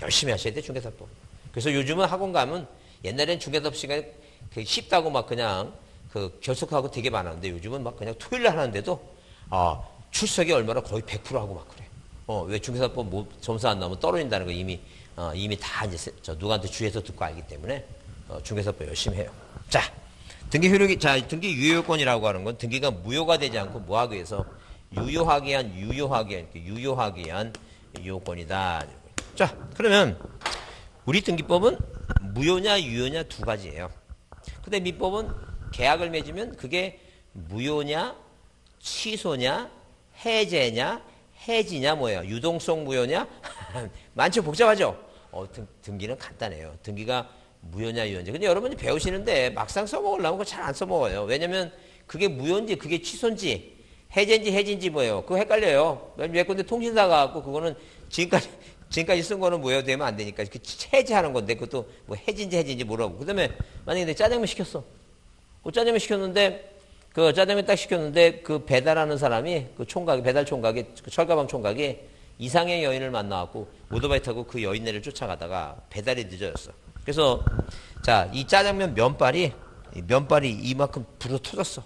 A: 열심히 하셔야 돼요. 중개사법. 그래서 요즘은 학원 가면 옛날엔 중개사법 시간이 쉽다고 막 그냥 그 결석하고 되게 많았는데 요즘은 막 그냥 토요일날 하는데도 출석이 얼마나 거의 100% 하고 막 그래. 왜 중개사법 점수 안 나오면 떨어진다는 거 이미 다 이제 누구한테 주의해서 듣고 알기 때문에 중개사법 열심히 해요. 자, 등기 효력이, 자, 등기 유효권이라고 하는 건 등기가 무효가 되지 않고 뭐하기 위해서 유효하게 한 유효권이다. 자, 그러면 우리 등기법은 무효냐 유효냐 두 가지예요. 근데 민법은 계약을 맺으면 그게 무효냐 취소냐 해제냐 해지냐 뭐예요? 유동성 무효냐? 많죠? 복잡하죠? 등기는 간단해요. 등기가 무효냐 유효냐. 근데 여러분이 배우시는데 막상 써먹으려면 그거 잘 안 써먹어요. 왜냐면 그게 무효인지 그게 취소인지 해제인지 뭐예요? 그거 헷갈려요. 예컨대 통신사가 갖고 그거는 지금까지 쓴 거는 무효되면 안 되니까 해제하는 건데 그것도 뭐 해지인지 모르고. 그 다음에 만약에 내가 짜장면 시켰어. 그 짜장면 시켰는데 그 짜장면 딱 시켰는데 그 배달하는 사람이 그 총각이 배달 총각이 그 철가방 총각이 이상의 여인을 만나갖고 오토바이 타고 그 여인네를 쫓아가다가 배달이 늦어졌어. 그래서 자, 이 짜장면 면발이 이만큼 불어 터졌어.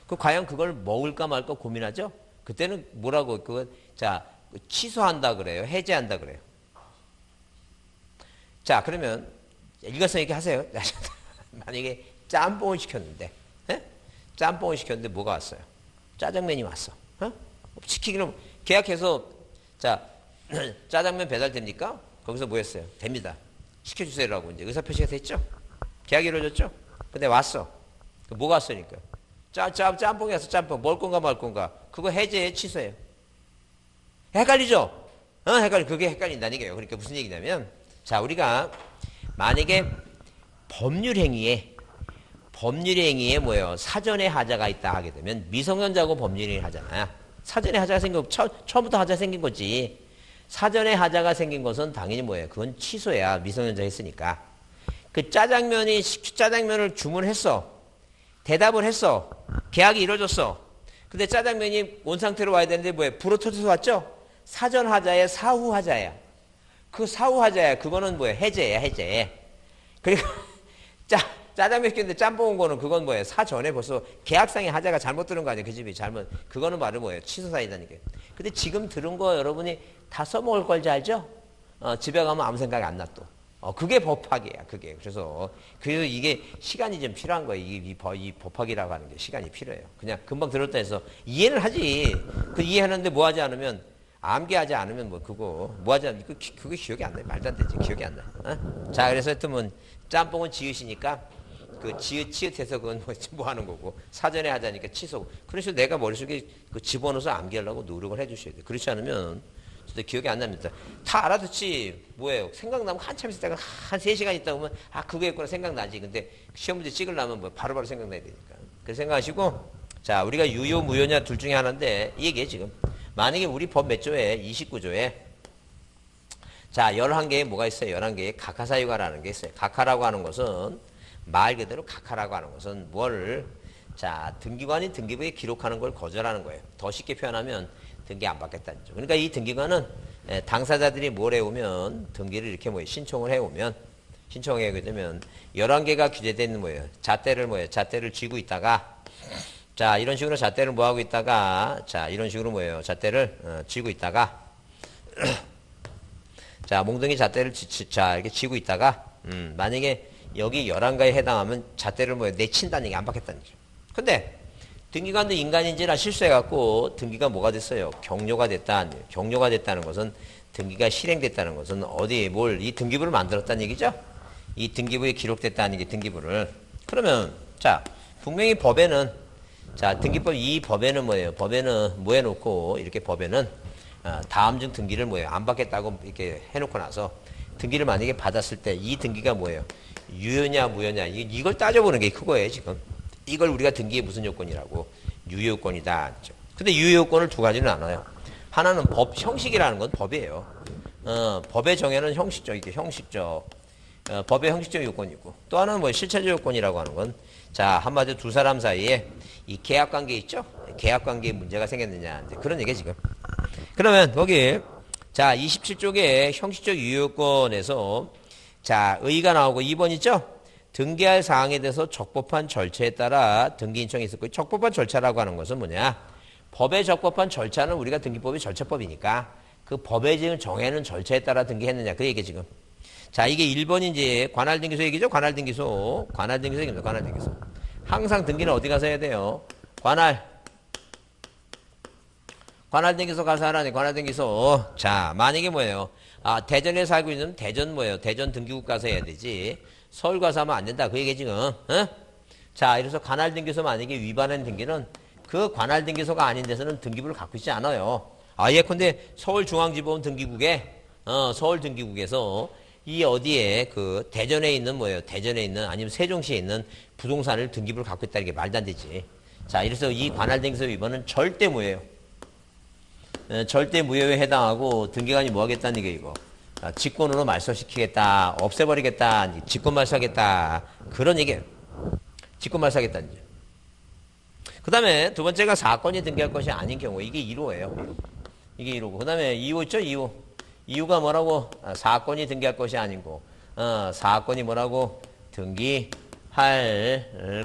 A: 그 과연 그걸 먹을까 말까 고민하죠? 그때는 뭐라고 자, 취소한다 그래요. 해제한다 그래요. 자, 그러면 일관성 있게 하세요. 만약에 짬뽕을 시켰는데 짬뽕을 시켰는데 뭐가 왔어요? 짜장면이 왔어. 시키기는 계약해서 자 짜장면 배달됩니까? 거기서 뭐 했어요? 됩니다. 시켜주세요라고 이제 의사표시가 됐죠? 계약이 이루어졌죠? 근데 왔어. 뭐가 왔으니까? 짬뽕이 왔어. 짬뽕. 먹을 건가 말 건가? 그거 해제해 취소해요. 헷갈리죠? 그게 헷갈린다는 얘기예요. 그러니까 무슨 얘기냐면 자, 우리가 만약에 법률 행위에 뭐예요? 사전에 하자가 있다 하게 되면 미성년자고 법률행위 하잖아요. 사전에 하자가 생긴 거 처음부터 하자 생긴 거지. 사전에 하자가 생긴 것은 당연히 뭐예요? 그건 취소야. 미성년자 했으니까. 그 짜장면을 주문했어. 대답을 했어. 계약이 이루어졌어. 근데 짜장면이 온 상태로 와야 되는데 뭐예요? 불어 터져서 왔죠? 사전 하자에 사후 하자야. 그 사후 하자야. 그거는 뭐예요? 해제야, 해제. 그리고 짜장면 시켰는데 짬뽕 온 거는 그건 뭐예요? 사전에 벌써 계약상의 하자가 잘못 들은 거 아니에요? 그 집이 잘못. 그거는 말은 뭐예요? 취소 사유다니까요. 근데 지금 들은 거 여러분이 다 써먹을 걸지 알죠? 집에 가면 아무 생각이 안 나 또. 그게 법학이야, 그게. 그래서 이게 시간이 좀 필요한 거예요. 이 법학이라고 하는 게 시간이 필요해요. 그냥 금방 들었다 해서 이해는 하지. 그 이해하는데 뭐 하지 않으면, 암기하지 않으면 뭐 하지 않으면, 그게 기억이 안 나요. 말도 안 되지. 기억이 안 나. 자, 그래서 하여튼 짬뽕은 지으시니까, 치읓해서 그건 뭐 하는 거고, 사전에 하자니까 취소. 그래서 내가 머릿속에 집어넣어서 암기하려고 노력을 해 주셔야 돼요. 그렇지 않으면, 진짜 기억이 안 납니다. 다 알아듣지, 뭐예요. 생각나면 한참 있다가 한 3시간 있다 보면, 그거였구나 생각나지. 근데 시험 문제 찍으려면 바로바로 생각나야 되니까. 그래서 생각하시고, 자, 우리가 유효, 무효냐 둘 중에 하나인데, 이 얘기해, 지금. 만약에 우리 법 몇 조에, 29조에, 자, 11개에 뭐가 있어요? 11개에 각하사유가라는 게 있어요. 각하라고 하는 것은, 말 그대로 각하라고 하는 것은 자, 등기관이 등기부에 기록하는 걸 거절하는 거예요. 더 쉽게 표현하면 등기 안 받겠다는 거죠. 그러니까 이 등기관은 당사자들이 뭘 해오면 등기를 이렇게 신청을 해오면 신청하게 되면 11개가 규제되어 있는 거예요. 잣대를 쥐고 있다가 자, 이런 식으로 잣대를 뭐 하고 있다가 자, 이런 식으로 잣대를 쥐고 있다가 자, 몽둥이 잣대를 이렇게 쥐고 있다가 만약에 여기 11가에 해당하면 잣대를 내친다는 얘기 안 받겠다는 얘기죠. 근데 등기관도 인간인지라 실수해갖고 등기가 뭐가 됐어요? 경료가 됐다. 경료가 됐다는 것은 등기가 실행됐다는 것은 이 등기부를 만들었다는 얘기죠? 이 등기부에 기록됐다는 게 등기부를. 그러면 자, 분명히 법에는 자, 등기법 이 법에는 뭐예요? 법에는 뭐 해놓고 이렇게 법에는 다음 중 등기를 안 받겠다고 이렇게 해놓고 나서 등기를 만약에 받았을 때 이 등기가 뭐예요? 유효냐 무효냐 이걸 따져보는 게 그거예요 지금. 이걸 우리가 등기의 무슨 요건이라고 유효요건이다. 근데 유효요건을 두 가지는 나눠요. 하나는 법 형식이라는 건 법이에요. 법에 정해는 법의 형식적 요건이고 또 하나는 실체적 요건이라고 하는 건 자, 한마디로 두 사람 사이에 이 계약관계 있죠? 계약관계에 문제가 생겼느냐 그런 얘기예요 지금. 그러면 거기 자 27쪽에 형식적 유효요건에서 자, 의의가 나오고 2번 있죠? 등기할 사항에 대해서 적법한 절차에 따라 등기 인청이 있을 거예요. 적법한 절차라고 하는 것은 뭐냐? 법의 적법한 절차는 우리가 등기법이 절차법이니까 그 법에 지금 정해놓은 절차에 따라 등기했느냐. 그 얘기 지금. 자, 이게 1번이 이제 관할등기소 얘기죠? 관할등기소 얘기입니다. 관할등기소. 항상 등기는 어디 가서 해야 돼요? 관할등기소 가서 하라니, 관할등기소. 자, 만약에 뭐예요? 대전에 살고 있는 대전 대전 등기국 가서 해야 되지. 서울 가서 하면 안 된다. 그 얘기 지금. 자, 이래서 관할등기소 만약에 위반한 등기는 그 관할등기소가 아닌 데서는 등기부를 갖고 있지 않아요. 예컨대 서울중앙지법원 등기국에, 서울 등기국에서 이 어디에 그 대전에 있는 대전에 있는 아니면 세종시에 있는 부동산을 등기부를 갖고 있다는 게 말도 안 되지. 자, 이래서 이 관할등기소 위반은 절대 무효예요. 절대 무효에 해당하고 등기관이 뭐 하겠다는 얘기예요, 이거. 직권으로 말소시키겠다, 없애버리겠다, 직권 말소하겠다. 그런 얘기예요. 직권 말소하겠다는 얘기. 그 다음에 두 번째가 사건이 등기할 것이 아닌 경우. 이게 1호예요. 이게 1호고. 그 다음에 2호 있죠? 2호. 2호가 뭐라고? 사건이 등기할 것이 아니고, 사건이 뭐라고? 등기할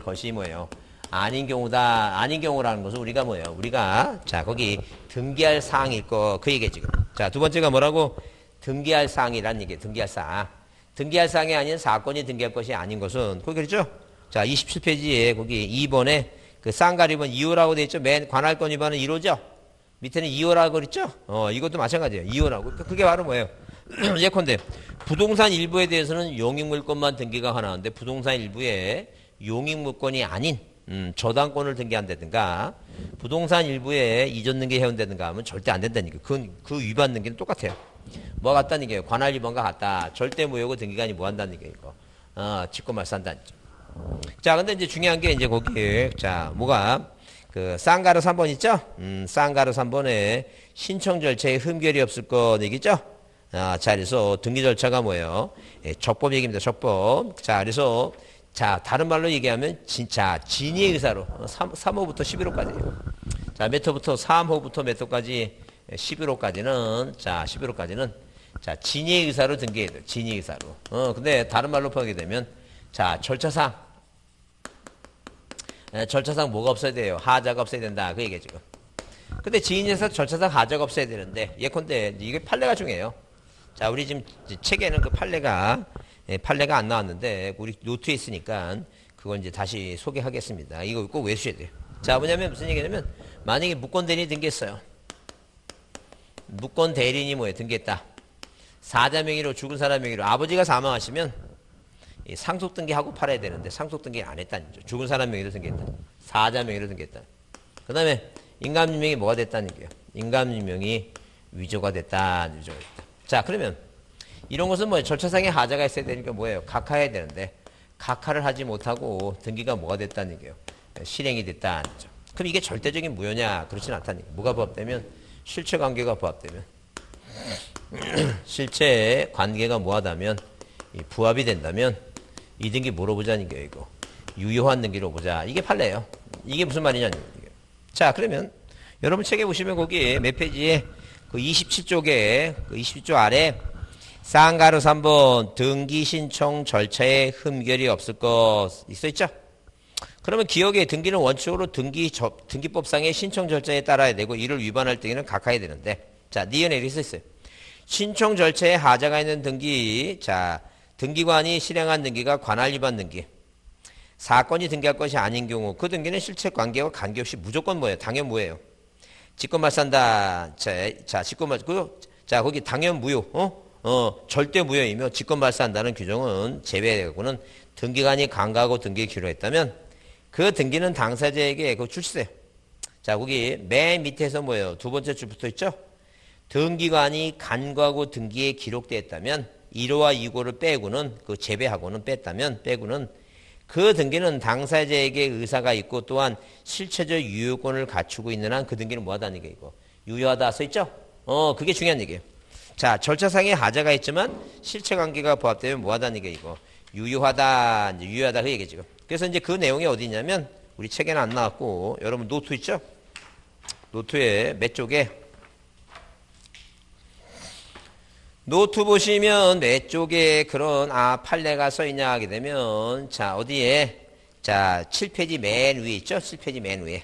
A: 것이 뭐예요? 아닌 경우다. 아닌 경우라는 것은 우리가 우리가, 자, 거기 등기할 사항일 거, 그 얘기예요, 지금. 자, 두 번째가 뭐라고? 등기할 사항이란 얘기예요. 등기할 사항. 등기할 사항이 아닌 사건이 등기할 것이 아닌 것은, 거기 그랬죠? 자, 27페이지에 거기 2번에 그 쌍가리번 2호라고 되어 있죠? 맨 관할권 위반은 1호죠? 밑에는 2호라고 그랬죠? 이것도 마찬가지예요. 2호라고. 그게 바로 뭐예요? 예컨대 부동산 일부에 대해서는 용익물권만 등기가 가능한데 부동산 일부에 용익물권이 아닌 저당권을 등기한다든가 부동산 일부에 이전 등기 해온다든가 하면 절대 안 된다는 얘기예요. 그 위반 등기는 똑같아요. 뭐 같다는 얘기예요? 관할 위반과 같다. 절대 무효고 등기관이 뭐 한다는 얘기예요? 이거. 직권 말소한다는 얘기죠. 자, 근데 이제 중요한 게 이제 거기 자, 뭐가 그 쌍가루 3번 있죠? 쌍가루 3번에 신청 절차에 흠결이 없을 것 얘기죠? 자, 그래서 등기 절차가 뭐예요? 적법 얘기입니다. 적법. 자, 그래서 자, 다른 말로 얘기하면 진짜 진의의 의사로 3호부터 11호까지예요. 자, 몇 호부터 3호부터 몇 호까지 11호까지는 자, 11호까지는 자, 진의의 의사로 등기해야 돼요. 진의의 의사로. 근데 다른 말로 표현하게 되면 자, 절차상 뭐가 없어야 돼요? 하자가 없어야 된다. 그 얘기예요, 지금. 근데 지인에서 절차상 하자가 없어야 되는데, 예컨대, 이게 판례가 중요해요. 자, 우리 지금 책에는 그 판례가 안 나왔는데, 우리 노트에 있으니까, 그걸 이제 다시 소개하겠습니다. 이거 꼭 외우셔야 돼요. 자, 뭐냐면 무슨 얘기냐면, 만약에 무권 대리인이 등기했어요. 무권 대리인이 뭐예요? 등기했다. 사자 명의로 죽은 사람 명의로 아버지가 사망하시면, 상속 등기하고 팔아야 되는데, 상속 등기 안 했다는 거죠. 죽은 사람 명의로 등기했다. 사자 명의로 등기했다. 그 다음에, 인감유명이 뭐가 됐다는 거예요? 인감유명이 위조가 됐다. 자, 그러면 이런 것은 뭐예요? 절차상의 하자가 있어야 되니까 뭐예요? 각하해야 되는데 각하를 하지 못하고 등기가 뭐가 됐다는 거예요? 실행이 됐다는 거죠. 그럼 이게 절대적인 무효냐? 그렇진 않다는 거예요. 뭐가 부합되면? 실체관계가 부합되면. 실체관계가 뭐하다면 부합이 된다면 이 등기 뭐로 보자는 거예요? 이거 유효한 등기로 보자. 이게 판례예요. 이게 무슨 말이냐는 거예요. 자, 그러면 여러분 책에 보시면 거기 몇 페이지에 그 27쪽에 그 27쪽 아래 쌍가루 3번 등기 신청 절차에 흠결이 없을 것 있어 있죠? 그러면 기억에 등기는 원칙으로 등기법상의 신청 절차에 따라야 되고 이를 위반할 때에는 각하해야 되는데 자, 니은에 이렇게 써 있어요. 신청 절차에 하자가 있는 등기 자, 등기관이 실행한 등기가 관할 위반 등기 사건이 등기할 것이 아닌 경우 그 등기는 실체 관계와 관계없이 무조건 뭐예요? 당연 무예요. 직권발산다. 자, 자, 거기 당연 무효, 절대 무효이며 직권발산다는 규정은 제외되고는 등기관이 간과하고 등기에 기록했다면 그 등기는 당사자에게 그거 출시돼요. 자, 거기 맨 밑에서 뭐예요? 두 번째 줄 붙어 있죠? 등기관이 간과하고 등기에 기록되었다면 1호와 2호를 빼고는 그 제외하고는 빼고는 그 등기는 당사자에게 의사가 있고 또한 실체적 유효권을 갖추고 있는 한 그 등기는 뭐하다는 얘기고 유효하다 써있죠? 그게 중요한 얘기예요. 자, 절차상의 하자가 있지만 실체관계가 부합되면 뭐하다는 얘기고 유효하다, 이제 유효하다 그 얘기죠. 그래서 이제 그 내용이 어디 있냐면 우리 책에는 안 나왔고 여러분 노트 있죠? 노트에 몇 쪽에 노트 보시면 몇 쪽에 그런 판례가 써있냐 하게 되면 자, 어디에 자, 7페이지 맨 위에 있죠? 7페이지 맨 위에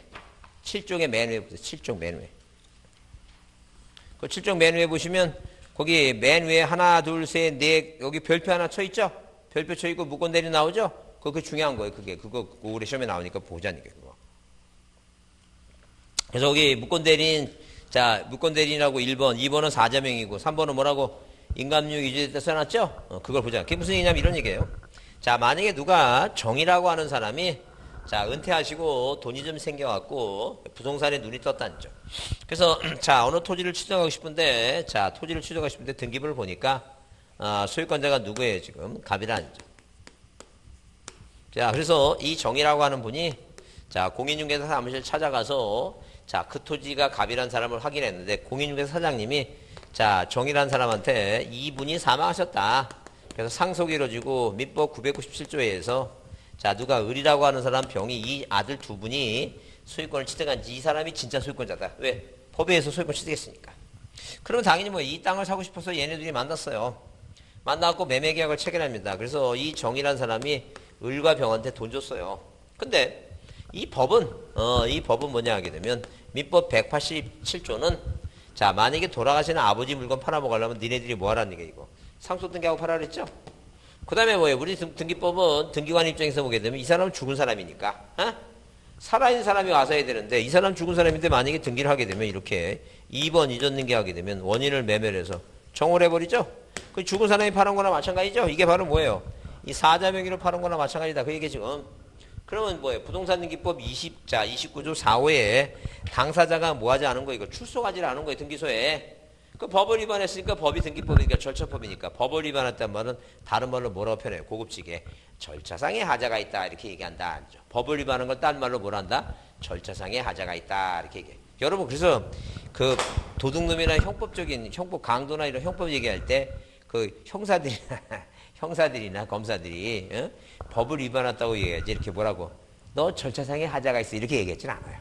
A: 7쪽의 맨 위에 보세요. 7쪽 맨 위에 그 7쪽 맨 위에 보시면 거기 맨 위에 하나 둘 셋 넷 여기 별표 하나 쳐 있죠? 별표 쳐 있고 무권 대리 나오죠? 그거 중요한 거예요. 그거 우리 시험에 나오니까 보자니까 그거. 그래서 여기 무권 대리인 자, 무권 대리인하고 1번, 2번은 사자명이고 3번은 뭐라고? 인감유 위조됐다 써놨죠? 그걸 보자. 그게 무슨 얘기냐면 이런 얘기예요. 자, 만약에 누가 정이라고 하는 사람이 자, 은퇴하시고 돈이 좀 생겨갖고 부동산에 눈이 떴다는 죠. 그래서 자, 어느 토지를 취득하고 싶은데 자, 토지를 취득하고 싶은데 등기부를 보니까 소유권자가 누구예요? 지금 갑이라는 죠. 자, 그래서 이 정이라고 하는 분이 자, 공인중개사 사무실 찾아가서 자, 그 토지가 갑이라는 사람을 확인했는데 공인중개사 사장님이 자, 정이라는 사람한테 이분이 사망하셨다. 그래서 상속이 이루어지고 민법 997조에 의해서 자, 누가 을이라고 하는 사람 병이 이 아들 두 분이 소유권을 취득한지 이 사람이 진짜 소유권자다. 왜? 법에 의해서 소유권 취득했으니까. 그러면 당연히 뭐 이 땅을 사고 싶어서 얘네들이 만났어요. 만나고 매매 계약을 체결합니다. 그래서 이 정이라는 사람이 을과 병한테 돈 줬어요. 근데 이 법은 뭐냐 하게 되면 민법 187조는 자, 만약에 돌아가시는 아버지 물건 팔아먹으려면 니네들이 뭐 하라는 게 이거 상속 등기하고 팔아 그랬죠? 그 다음에 뭐예요? 우리 등기법은 등기관 입장에서 보게 되면 이 사람은 죽은 사람이니까 살아있는 사람이 와서 해야 되는데 이 사람 죽은 사람인데 만약에 등기를 하게 되면 이렇게 2번 이전 등기하게 되면 원인을 매매해서 정오를 해버리죠? 그 죽은 사람이 팔은 거나 마찬가지죠? 이게 바로 뭐예요? 이 사자 명의로 팔은 거나 마찬가지다. 그 얘기 지금. 그러면 뭐예요? 부동산 등기법 29조 4호에 당사자가 뭐 하지 않은 거 이거 출석하지 않은 거예요. 등기소에. 그 법을 위반했으니까 법이 등기법이니까 절차법이니까 법을 위반했단 말은 다른 말로 뭐라고 표현해요? 고급지게 절차상의 하자가 있다 이렇게 얘기한다. 법을 위반한 걸 딴 말로 뭐라 한다? 절차상의 하자가 있다 이렇게 얘기해요. 여러분 그래서 그 도둑놈이나 형법 강도나 이런 형법 얘기할 때 그 형사들이나 검사들이 법을 위반했다고 얘기하지 이렇게 뭐라고 너 절차상의 하자가 있어 이렇게 얘기했지는 않아요.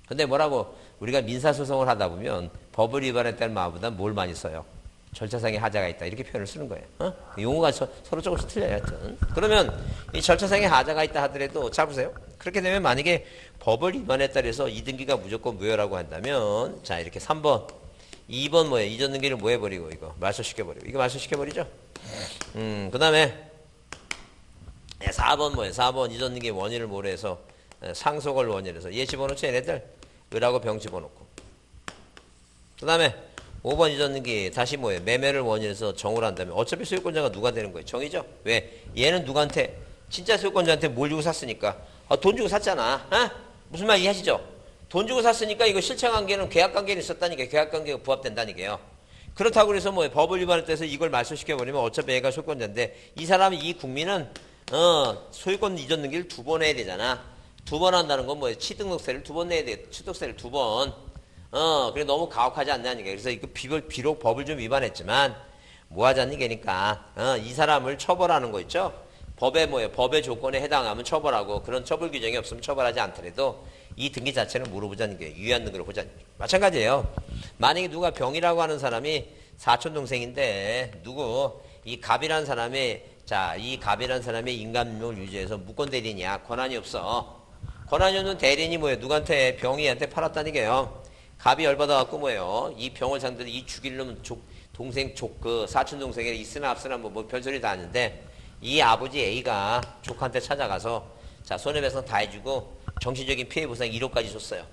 A: 근데 뭐라고 우리가 민사소송을 하다 보면 법을 위반했다는 말보다 뭘 많이 써요? 절차상의 하자가 있다 이렇게 표현을 쓰는 거예요. 용어가 서로 조금씩 틀려요. 하여튼 그러면 이 절차상의 하자가 있다 하더라도 자 보세요. 그렇게 되면 만약에 법을 위반했다 해서 이 등기가 무조건 무효라고 한다면 자 이렇게 3번 2번 뭐예요? 이전 등기를 뭐 해버리고, 이거 말소시켜버리고. 이거 말소시켜버리죠? 그 다음에 4번 뭐예요? 4번 이전 등기 원인을 모래해서 상속을 원인해서 얘 집어넣죠? 얘네들 을하고 병 집어넣고. 그 다음에 5번 이전 등기 다시 뭐예요? 매매를 원인해서 정을 한다면 어차피 소유권자가 누가 되는 거예요? 정이죠? 왜? 얘는 누구한테? 진짜 소유권자한테 뭘 주고 샀으니까. 돈 주고 샀잖아. 무슨 말 이해하시죠? 돈 주고 샀으니까 이거 실체관계는 계약관계는 있었다니까요. 계약관계가 부합된다니까요. 그렇다고 그래서 뭐 법을 위반했다해서 이걸 말소시켜버리면 어차피 얘가 소유권자인데 이 사람이 이 국민은 소유권 이전 등기를 2번 해야 되잖아. 2번 한다는 건 뭐예요? 취등록세를 2번 내야 돼. 취득세를 2번. 그래 너무 가혹하지 않냐니까. 그래서 이거 비록 법을 좀 위반했지만 뭐 하자니 걔니까 이 사람을 처벌하는 거 있죠? 법에 뭐예요? 법의 조건에 해당하면 처벌하고 그런 처벌 규정이 없으면 처벌하지 않더라도 이 등기 자체는 물어보자는 게 유의한 등기를 보자는 게 마찬가지예요. 만약에 누가 병이라고 하는 사람이 사촌 동생인데 이 갑이라는 사람이 이 갑이라는 사람의 인간명을 유지해서 무권 대리인이야. 권한이 없어. 권한이 없는 대리인이 뭐예요? 누구한테 병이한테 팔았다니까요. 갑이 열받아갖고 뭐예요? 이 병을 상대로 이 죽일 놈 동생 사촌 동생이 있으나 없으나 뭐 별소리 다 하는데 이 아버지 A가 조카한테 찾아가서 손해배상 다 해주고 정신적인 피해 보상 1억까지 줬어요.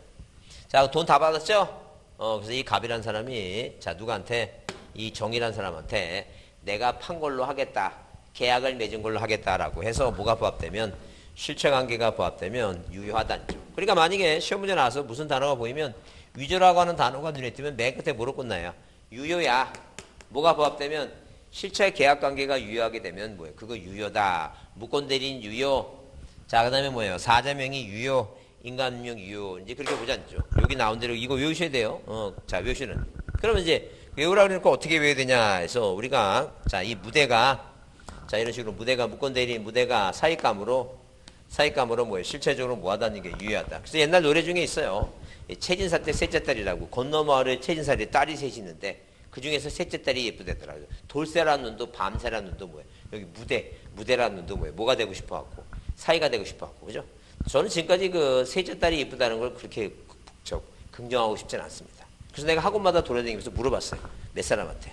A: 돈 다 받았죠? 그래서 이 갑이라는 사람이 누구한테? 이 정이라는 사람한테 내가 판 걸로 하겠다. 계약을 맺은 걸로 하겠다라고 해서 뭐가 부합되면 실체관계가 부합되면 유효하다죠. 그러니까 만약에 시험 문제 나와서 무슨 단어가 보이면 위조라고 하는 단어가 눈에 띄면 맨 끝에 뭐로 끝나요? 유효야. 뭐가 부합되면 실체 계약관계가 유효하게 되면 뭐예요? 그거 유효다. 무권대리인 유효. 그 다음에 뭐예요? 사자명이 유효. 인간명 유효. 이제 그렇게 보지 않죠. 여기 나온 대로 이거 외우셔야 돼요. 외우시는. 그러면 이제 외우라고 그러니까 어떻게 외워야 되냐 해서 우리가 이 무대가 이런 식으로 무대가 무권대리인 무대가 사익감으로 뭐예요? 실체적으로 뭐하다는 게 유효하다. 그래서 옛날 노래 중에 있어요. 채진사 때 셋째 딸이라고 건너 마을에 채진사에 딸이 셋이 있는데 그 중에서 셋째 딸이 예쁘대더라고요. 돌쇠라는 눈도 밤새라는 눈도 뭐예요? 여기 무대라는 눈도 뭐예요? 뭐가 되고 싶어갖고 사이가 되고 싶어갖고 그죠? 저는 지금까지 그 셋째 딸이 예쁘다는 걸 그렇게 긍정하고 싶지는 않습니다. 그래서 내가 학원마다 돌아다니면서 물어봤어요. 몇 사람한테.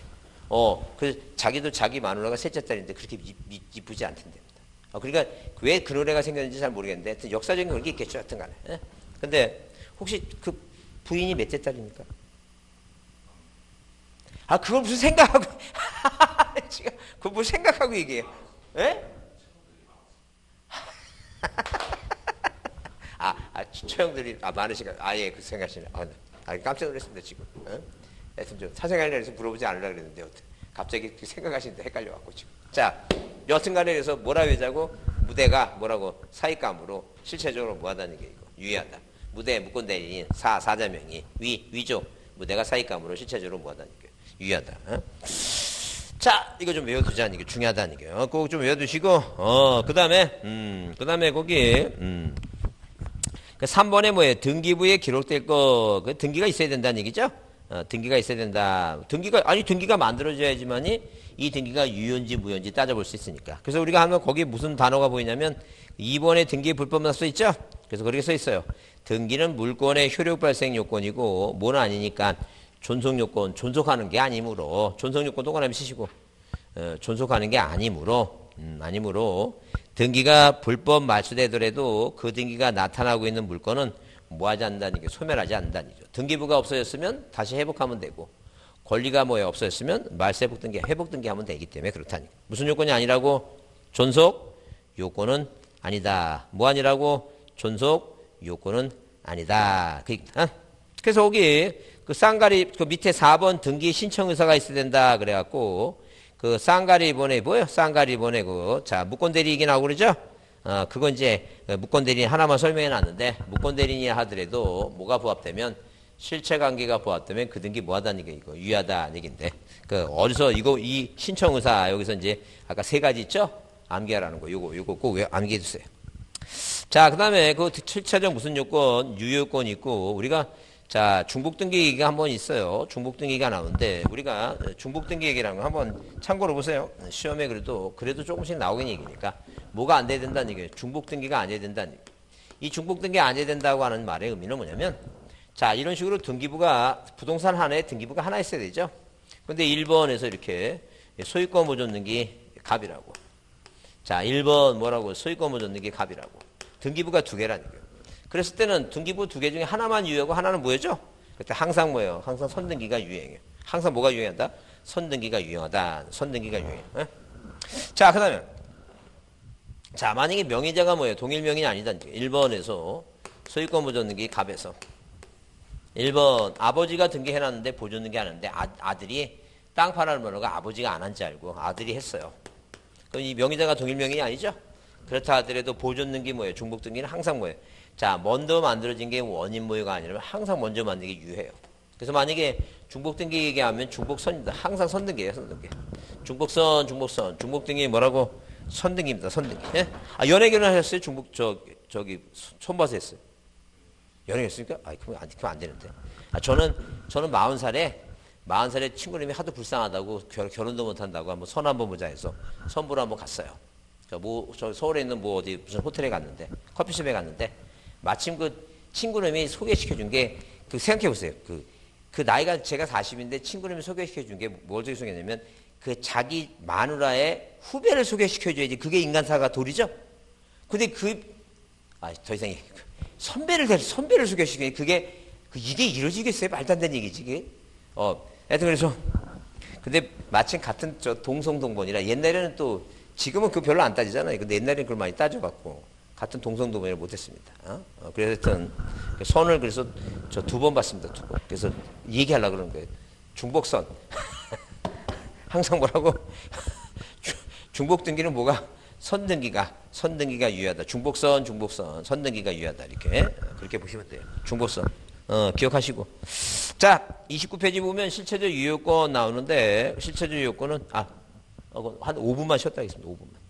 A: 그래서 자기도 자기 마누라가 셋째 딸인데 그렇게 이쁘지 않던답니다. 그러니까 왜 그 노래가 생겼는지 잘 모르겠는데 하여튼 역사적인 그런 게 있겠죠. 하여튼 간에. 근데 혹시 그 부인이 몇째 딸입니까? 그걸 무슨 생각하고 지금 그걸 뭘 생각하고 얘기해요? 예? 처형들이 많으시니까 예, 그 생각하시네. 깜짝 놀랐습니다 지금. 하여튼 좀 사생활에 대해서 물어보지 않으려고 그랬는데 갑자기 생각하시는데 헷갈려갖고 지금. 여튼간에 그래서 뭐라 외자고 무대가 뭐라고 사익감으로 실체적으로 뭐하다는 게 이거 유의하다. 무대 무권대리인 사자명이 위조 무대가 사익감으로 실체적으로 뭐하다는 게 유의하다. 이거 좀 외워두자는 게 중요하다는 게요. 꼭 좀 외워두시고 그 다음에 거기 그 3번에 뭐예요? 등기부에 기록될 그 등기가 있어야 된다는 얘기죠? 등기가 있어야 된다. 등기가 만들어져야지만이 이 등기가 유효인지 무효인지 따져볼 수 있으니까. 그래서 우리가 하면 거기 무슨 단어가 보이냐면 2번에 등기 불법만 써 있죠? 그래서 그렇게 써 있어요. 등기는 물권의 효력 발생 요건이고 뭐는 아니니까 존속 요건, 존속하는 게 아니므로 존속 요건 동그라미 치시고 존속하는 게 아니므로 등기가 불법 말소되더라도 그 등기가 나타나고 있는 물건은 뭐하지 않는다는 게 소멸하지 않는다는 거죠. 등기부가 없어졌으면 다시 회복하면 되고 권리가 없어졌으면 말소 회복 등기, 회복 등기하면 되기 때문에 그렇다니. 무슨 요건이 아니라고? 존속 요건은 아니다. 뭐 아니라고? 존속 요건은 아니다. 그래서 거기 그 쌍가리 그 밑에 4번 등기 신청 의사가 있어야 된다 그래갖고 그 쌍가리 보내고요. 쌍가리 보내고 무권 대리인이 나오고 그러죠? 그건 이제 무권 대리인 하나만 설명해 놨는데 무권 대리인이 하더라도 뭐가 부합되면 실체관계가 부합되면 그 등기 뭐하다는 게 이거 유효하다는 얘기인데 어디서 이 신청 의사 여기서 이제 아까 3가지 있죠? 암기하라는 거 요거 꼭 암기해 주세요. 그 다음에 그 실체적 무슨 요건 유효요건이 있고 우리가 중복등기 얘기가 한번 있어요. 중복등기가 나오는데 우리가 중복등기 얘기라는 거 한번 참고로 보세요. 시험에 그래도 조금씩 나오긴 얘기니까 뭐가 안 돼야 된다는 얘기예요. 중복등기가 안 해야 된다는 얘기예요. 이 중복등기 안 해야 된다고 하는 말의 의미는 뭐냐면 자, 이런 식으로 등기부가, 부동산 하나에 등기부가 하나 있어야 되죠. 근데 1번에서 이렇게 소유권 보존 등기 갑이라고. 자, 1번 뭐라고? 소유권 보존 등기 갑이라고. 등기부가 두 개라는 거예요. 그랬을 때는 등기부 두 개 중에 하나만 유효하고 하나는 뭐였죠? 그때 항상 뭐예요? 항상 선등기가 유행해요. 항상 뭐가 유행한다? 선등기가 유행하다. 선등기가 유행해. 에? 자, 그 다음에. 자, 만약에 명의자가 뭐예요? 동일 명의는 아니다. 1번에서 소유권 보존 등기 갑에서. 1번 아버지가 등기해놨는데 보존 등기 하는데 아들이 땅 팔아는 번호가 아버지가 안 한 줄 알고 아들이 했어요. 그럼 이 명의자가 동일 명의는 아니죠? 그렇다 하더라도 보존 등기 뭐예요? 중복 등기는 항상 뭐예요? 자, 먼저 만들어진 게 원인 모여가 아니라면 항상 먼저 만든 게 유해요. 그래서 만약에 중복 등기 얘기하면 중복선입니다. 항상 선등기예요, 선등기. 중복선, 중복 등기 뭐라고? 선등기입니다, 선등기. 예? 아, 연애 결혼하셨어요? 저기 손봐서 했어요. 연애했습니까? 아, 그럼 안 되는데. 아, 저는 40살에 친구님이 하도 불쌍하다고 결혼도 못 한다고 한번 선 한번 보자 해서 선 보러 한번 갔어요. 저 서울에 있는 어디 무슨 호텔에 갔는데, 커피숍에 갔는데, 마침 그 친구님이 소개시켜 준 게, 생각해 보세요. 그 나이가 제가 40인데 친구님이 소개시켜 준 게 뭘 소개했냐면, 그 자기 마누라의 후배를 소개시켜 줘야지 그게 인간사가 도리죠? 근데 더 이상 선배를 소개시키니 이게 이루어지겠어요? 말도 안 되는 얘기지, 이게. 하여튼 그래서, 근데 마침 같은 동성동본이라 옛날에는 또, 지금은 별로 안 따지잖아요. 근데 옛날에는 그걸 많이 따져갖고, 같은 동성동본을 못했습니다. 그래서 하여튼, 선을 그래서 저 2번 봤습니다, 2번. 그래서 얘기하려고 그러는 거예요. 중복선. 항상 뭐라고? 중복 등기는 뭐가? 선등기가 유효하다. 중복선, 선등기가 유효하다. 이렇게. 그렇게 보시면 돼요. 중복선. 기억하시고. 자, 29페이지 보면 실체적 유효권 나오는데, 실체적 유효권은, 한 5분만 쉬었다 하겠습니다. 5분만.